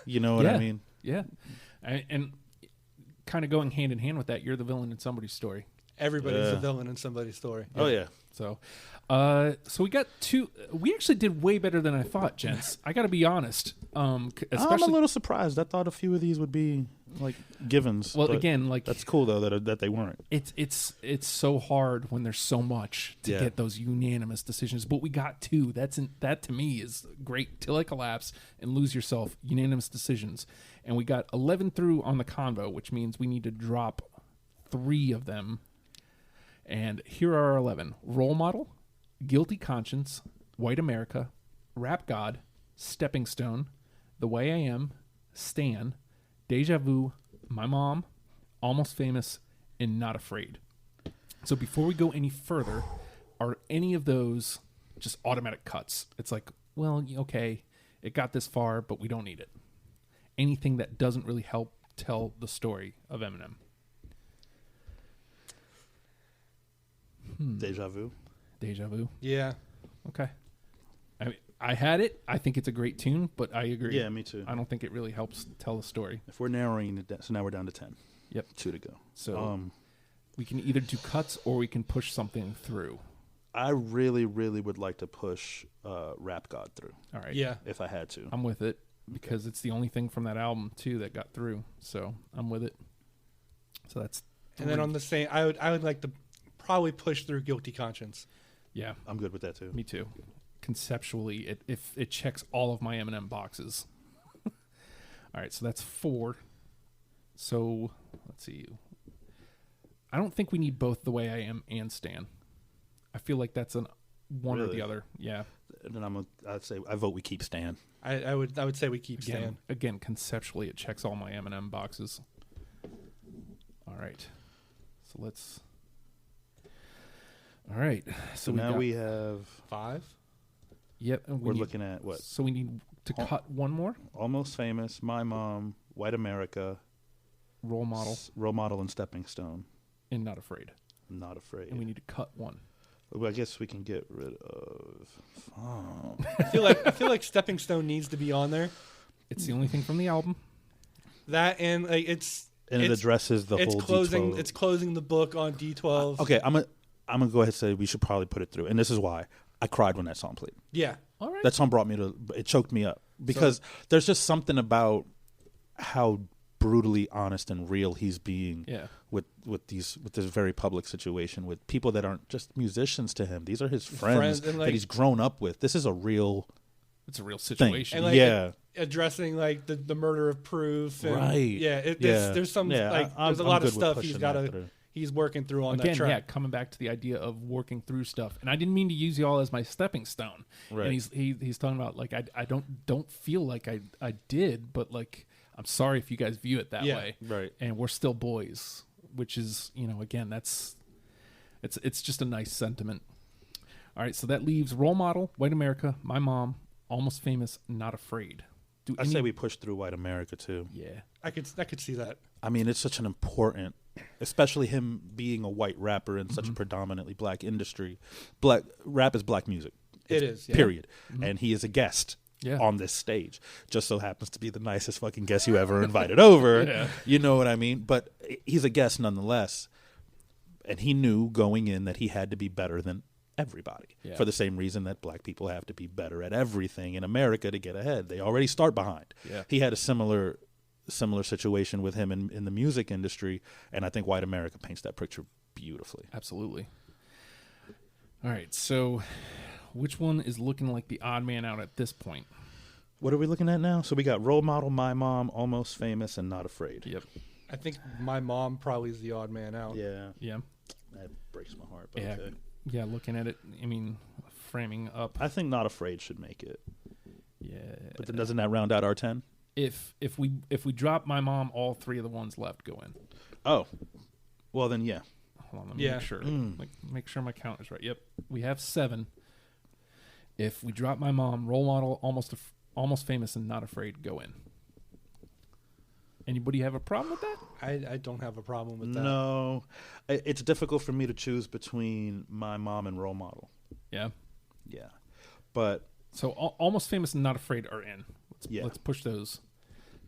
You know what I
Yeah.
mean?
Yeah. And kind of going hand in hand with that, you're the villain in somebody's story.
Everybody's
Yeah.
a villain in somebody's story.
Oh yeah.
So, so we got two. We actually did way better than I thought, gents. I got to be honest.
I'm a
Especially,
little surprised. I thought a few of these would be like givens.
well,
but
again, like
that's cool though that they weren't.
it's so hard when there's so much to
Yeah.
get those unanimous decisions. But we got two. That to me is great. Till I Collapse and Lose Yourself, unanimous decisions, and we got 11 through on the convo, which means we need to drop 3 of them. And here are our 11: Role Model, Guilty Conscience, White America, Rap God, Stepping Stone, The Way I Am, Stan, Deja Vu, My Mom, Almost Famous, and Not Afraid. So before we go any further, are any of those just automatic cuts? It's like, well, okay, it got this far, but we don't need it. Anything that doesn't really help tell the story of Eminem.
Deja vu.
Deja Vu.
Yeah.
Okay. I had it. I think it's a great tune, but I agree.
Yeah, me too.
I don't think it really helps tell the story.
If we're narrowing it down, so now we're down to 10.
Yep.
2 to go.
So we can either do cuts or we can push something through.
I really, really would like to push Rap God through
All right.
Yeah.
if I had to.
I'm with it because it's the only thing from that album too that got through. So I'm with it. So that's
And then on the same, I would like to probably push through Guilty Conscience.
yeah,
I'm good with that too.
me too. Conceptually, if it checks all of my Eminem boxes. All right, so that's 4. So let's see. I don't think we need both The Way I Am and Stan. I feel like that's one or
Really?
the other. Yeah.
And then I'd say I vote we keep Stan.
I would say we keep Stan.
Again, conceptually, it checks all my Eminem boxes. All right. So let's. All right.
So
we
now
got-
we have
5.
Yep. And
we're
need-
looking at what?
So we need to
Oh.
cut one more.
Almost Famous, My Mom, White America,
Role Model
Role Model and Stepping Stone.
and Not Afraid.
Not Afraid.
And we need to cut one.
Well, I guess we can get rid of. Oh.
I feel like Stepping Stone needs to be on there.
It's the only thing from the album.
That and like it
addresses the
it's
whole
closing
D12.
it's closing the book on D12.
Okay, I'm gonna go ahead and say we should probably put it through, and this is why I cried when that song played.
Yeah.
All right.
That song brought me to it choked me up because there's just something about how brutally honest and real he's being
Yeah.
with this very public situation with people that aren't just musicians to him. These are his friends
and, like,
that he's grown up with. This is a real
It's a real
thing.
situation.
And like
Yeah.
addressing like the murder of Proof. And,
Right.
Yeah. There's some like there's a lot of stuff he's working through on that
Again,
track.
yeah, coming back to the idea of working through stuff, and I didn't mean to use y'all as my stepping stone.
Right.
And he's talking about like I don't feel like I did, but like I'm sorry if you guys view it that
Yeah.
way.
Right.
And we're still boys, which is again it's just a nice sentiment. All right, so that leaves Role Model, White America, My Mom, Almost Famous, Not Afraid.
I say we push through White America too.
Yeah.
I could see that.
I mean, it's such an important, especially him being a white rapper in such a predominantly black industry. Black rap is black music.
It is. Yeah.
Period. And he is a guest
Yeah.
on this stage. Just so happens to be the nicest fucking guest you ever invited over.
Yeah.
You know what I mean? But he's a guest nonetheless. And he knew going in that he had to be better than everybody, for the same reason that black people have to be better at everything in America to get ahead. They already start behind.
Yeah.
He had a similar situation with him in the music industry, and I think White America paints that picture beautifully.
Absolutely. All right, so which one is looking like the odd man out at this point?
What are we looking at now? So we got Role Model, My Mom, Almost Famous, and Not Afraid.
Yep.
I think My Mom probably is the odd man out.
Yeah.
Yeah.
That breaks my heart, but
Yeah.
okay.
Yeah, looking at it, I mean, framing up.
I think Not Afraid should make it.
Yeah.
But then doesn't that round out our 10?
If we drop My Mom, all three of the ones left go in.
Oh. Well, then, yeah.
Hold on, let me make sure. Make sure my count is right. Yep. We have 7. If we drop My Mom, Role Model, Almost Famous, and Not Afraid go in. Anybody have a problem with that?
I don't have a problem with that.
No. It's difficult for me to choose between My Mom and Role Model.
Yeah.
Yeah. But
So Almost Famous and Not Afraid are in.
Yeah.
Let's push those.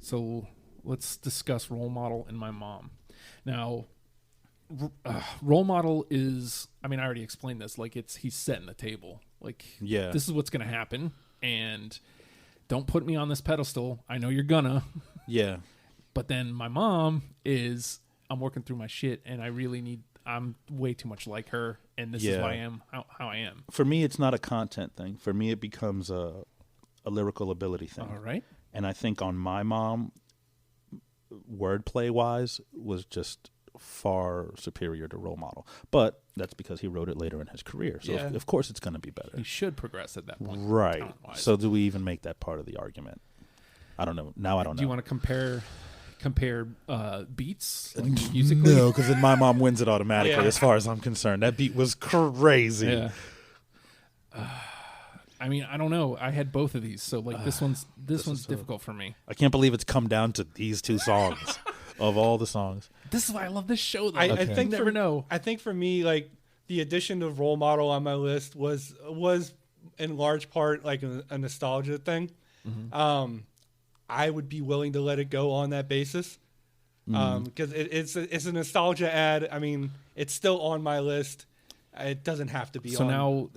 So let's discuss Role Model and My Mom. Now, Role Model is, I mean, I already explained this. Like, he's setting the table. Like,
yeah.
This is what's going to happen. And don't put me on this pedestal. I know you're gonna.
Yeah.
But then My Mom is, I'm working through my shit, and I'm way too much like her, and this is why I am how I am.
For me, it's not a content thing. For me, it becomes a lyrical ability thing.
All right.
And I think on My Mom, wordplay-wise, was just far superior to Role Model. But that's because he wrote it later in his career. So, of course, it's going to be better.
He should progress at that point.
Right.
talent-wise.
So do we even make that part of the argument? I don't know. Now I don't know.
Do you want to compare beats, like musically?
No, because then My Mom wins it automatically as far as I'm concerned. That beat was crazy.
Yeah. I mean, I don't know. I had both of these, so like this one's difficult for me.
I can't believe it's come down to these two songs of all the songs.
This is why I love this show, though.
I think
you never know.
I think for me, like, the addition of Role Model on my list was in large part like a nostalgia thing. Mm-hmm. I would be willing to let it go on that basis because it's a nostalgia ad. I mean, it's still on my list. It doesn't have to be.
So
on.
now,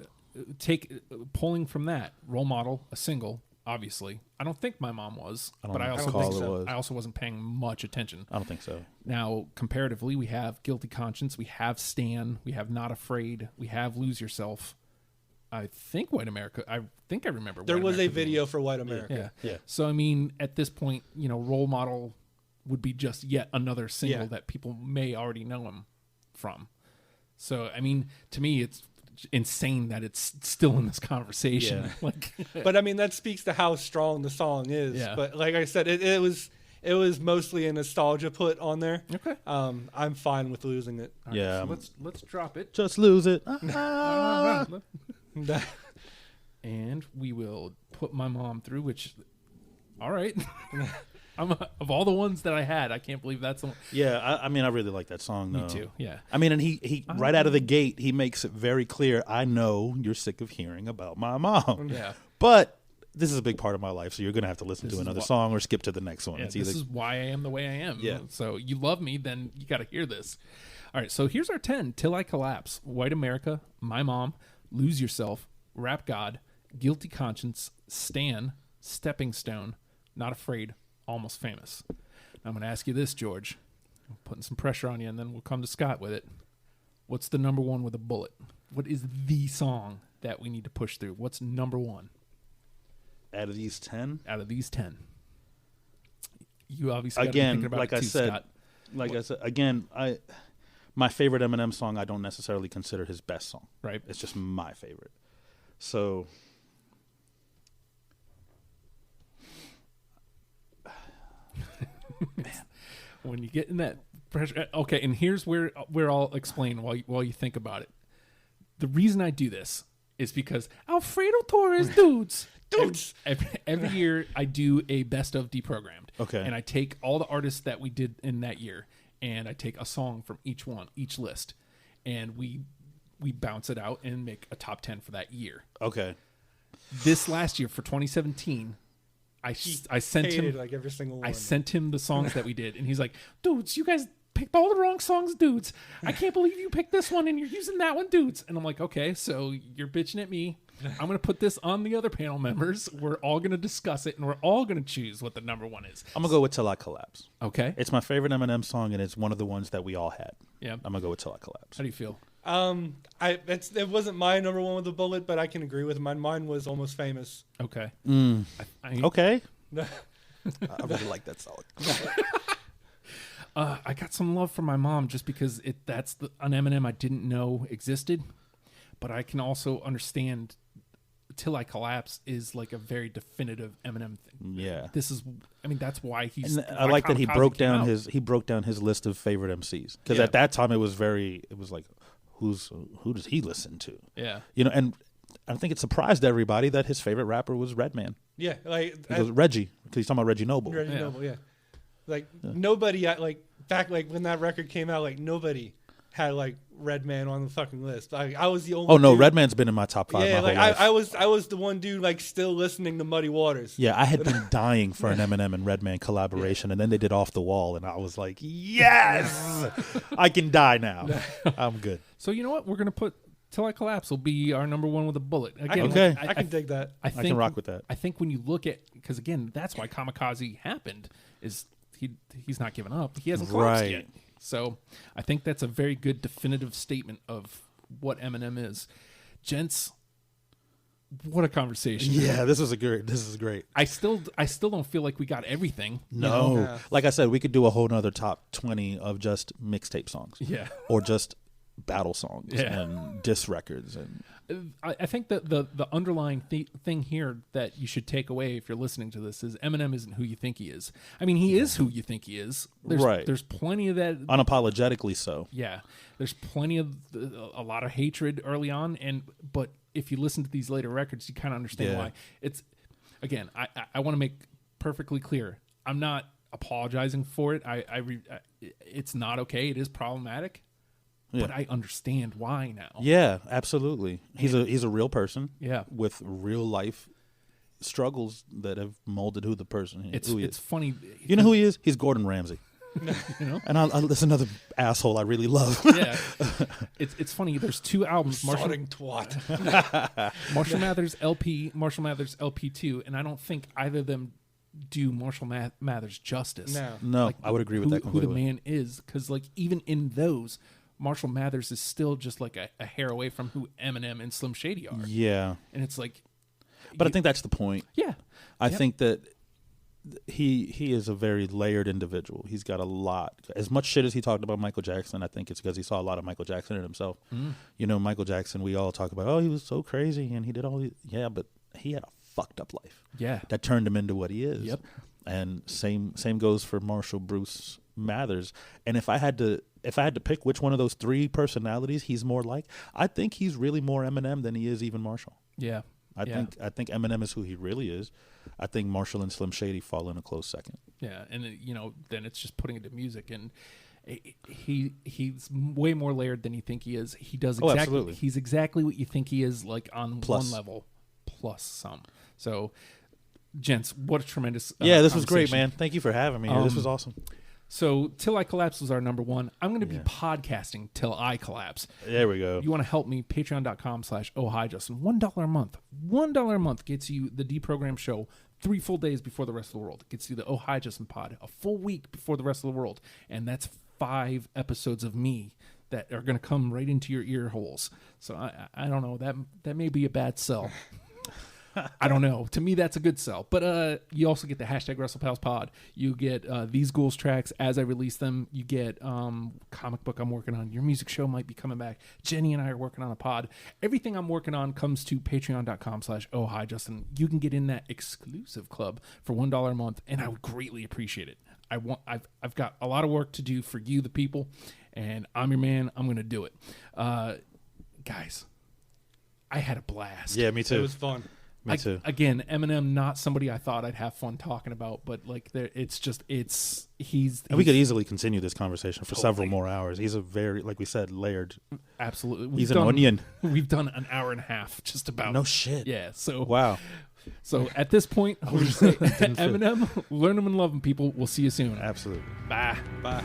pulling from that, Role Model, a single. Obviously, I don't think My Mom was, but I also wasn't paying much attention.
I don't think so.
Now, comparatively, we have Guilty Conscience, we have Stan, we have Not Afraid, we have Lose Yourself. I think White America. I think I remember.
There was a video for White America.
Yeah. So I mean, at this point, Role Model would be just yet another single that people may already know him from. So I mean, to me, it's insane that it's still in this conversation.
Yeah.
Like,
but I mean, that speaks to how strong the song is.
Yeah.
But like I said, it was mostly a nostalgia put on there.
Okay.
I'm fine with losing it.
All right, so let's drop it.
Just lose it.
And we will put My Mom through, which, all right. Of all the ones that I had, I can't believe that's the one.
Yeah, I mean, I really like that song, though.
Me too, yeah.
I mean, and he right out of the gate, he makes it very clear, I know you're sick of hearing about my mom.
Yeah.
But this is a big part of my life, so you're going to have to listen to another song or skip to the next one.
Yeah,
it's
this is why I am the way I am.
Yeah.
So you love me, then you got to hear this. All right, so here's our 10. Till I Collapse, White America, My Mom, Lose Yourself, Rap God, Guilty Conscience, Stan, Stepping Stone, Not Afraid, Almost Famous. Now I'm going to ask you this, George. I'm putting some pressure on you, and then we'll come to Scott with it. What's the number one with a bullet? What is the song that we need to push through? What's number one?
Out of these 10?
Out of these 10. You obviously got to be
again,
thinking about
like
it
I
too,
said,
Scott.
like I said, again, my favorite Eminem song, I don't necessarily consider his best song.
Right.
It's just my favorite. So
When you get in that pressure, okay. And here's where I'll explain while you think about it. The reason I do this is because Alfredo Torres dudes.
Dudes.
Every year I do a best of deprogrammed.
Okay.
And I take all the artists that we did in that year, and I take a song from each list, and we bounce it out and make a top 10 for that year.
Okay.
This last year for 2017, I sent him
like every single one.
I sent him the songs that we did, and he's like, "Dudes, you guys picked all the wrong songs, dudes. I can't believe you picked this one and you're using that one, dudes." And I'm like, "Okay, so you're bitching at me. I'm going to put this on the other panel members. We're all going to discuss it, and we're all going to choose what the number one is."
I'm going to go with Till I Collapse.
Okay.
It's my favorite Eminem song, and it's one of the ones that we all had.
Yeah.
I'm going to go with Till I Collapse.
How do you feel?
It wasn't my number one with a bullet, but I can agree with mine. Mine was Almost Famous.
Okay.
Okay. I really like that song.
I got some love from my mom just because that's an Eminem I didn't know existed, but I can also understand Till I Collapse is like a very definitive Eminem thing.
Yeah.
That's why he's.
And I like that he broke down his list of favorite MCs, because at that time it was like, who does he listen to?
Yeah.
And I think it surprised everybody that his favorite rapper was Redman.
Yeah,
Reggie, because he's talking about Reggie Noble.
Noble, yeah. Nobody back when that record came out, nobody had Redman on the fucking list. I was the only.
Oh no,
dude.
Redman's been in my top 5.
Yeah,
my whole life.
I was the one dude still listening to Muddy Waters.
Yeah, I had been dying for an Eminem and Redman collaboration, and then they did Off the Wall, and I was like, yes, I can die now. I'm good.
So you know what? We're gonna put Till I Collapse will be our number one with a bullet. Again,
okay.
I can dig that.
I
can rock with that.
I think when you look at, because again, that's why Kamikaze happened, is he's not giving up. He hasn't collapsed yet. So I think that's a very good definitive statement of what Eminem is. Gents, what a conversation.
Yeah, this is great.
I still don't feel like we got everything.
No.
Yeah.
Like I said, we could do a whole nother top 20 of just mixtape songs.
Yeah.
Or just battle songs
Yeah.
and diss records. And
I think that the underlying thing here that you should take away if you're listening to this is Eminem isn't who you think he is. I mean, he is who you think he is. There's plenty of that.
Unapologetically so.
Yeah. There's plenty of a lot of hatred early on, but if you listen to these later records, you kind of understand why. It's, again, I want to make perfectly clear. I'm not apologizing for it. It's not okay. It is problematic.
Yeah.
But I understand why now.
Yeah, absolutely. He's a real person.
Yeah.
With real life struggles that have molded who he is.
It's funny.
You know who he is? He's Gordon Ramsay. And there's another asshole I really love.
Yeah. It's funny. There's 2 albums. Marshall Mathers LP, Marshall Mathers LP2, and I don't think either of them do Marshall Mathers justice.
No, I would agree with that completely.
Who the man is, because even in those, Marshall Mathers is still just like a hair away from who Eminem and Slim Shady are.
Yeah.
And it's like...
But I think that's the point.
Yeah.
I think that he is a very layered individual. He's got a lot. As much shit as he talked about Michael Jackson, I think it's because he saw a lot of Michael Jackson in himself. Michael Jackson, we all talk about, oh, he was so crazy and he did all these... Yeah, but he had a fucked up life.
Yeah.
That turned him into what he is.
Yep.
And same goes for Marshall Bruce Mathers. And if I had to pick which one of those 3 personalities he's more like, I think he's really more Eminem than he is even Marshall.
Yeah.
I think Eminem is who he really is. I think Marshall and Slim Shady fall in a close second.
Yeah, and then it's just putting it to music, and he's way more layered than you think he is. He does exactly.
Absolutely.
He's exactly what you think he is, like on
plus.
one level, plus some. So, gents, what a tremendous
this was great, man. Thank you for having me here. This was awesome.
So, Till I Collapse was our number 1. I'm going to be podcasting Till I Collapse.
There we go.
You want to help me? Patreon.com/ohhijustin. $1 a month. $1 a month gets you the Deprogram Show 3 full days before the rest of the world. It gets you the Oh Hi Justin pod a full week before the rest of the world. And that's 5 episodes of me that are going to come right into your ear holes. So, I don't know. That may be a bad sell. I don't know. To me, that's a good sell. But you also get the #WrestlePalsPod. You get these Ghouls tracks as I release them. You get comic book I'm working on. Your music show might be coming back. Jenny and I are working on a pod. Everything I'm working on comes to patreon.com/ohhijustin. You can get in that exclusive club for $1 a month, and I would greatly appreciate it. I've got a lot of work to do for you, the people, and I'm your man. I'm going to do it. Guys, I had a blast.
Yeah, me too.
It was fun.
Me too.
Again, Eminem, not somebody I thought I'd have fun talking about, but like, he's.
And we could easily continue this conversation for several more hours. He's a very, like we said, layered.
Absolutely.
He's an onion.
We've done an hour and a half just about.
No shit.
Yeah. So
wow.
So at this point, we'll just say, Eminem, learn him and love him, people. We'll see you soon.
Absolutely.
Bye.
Bye.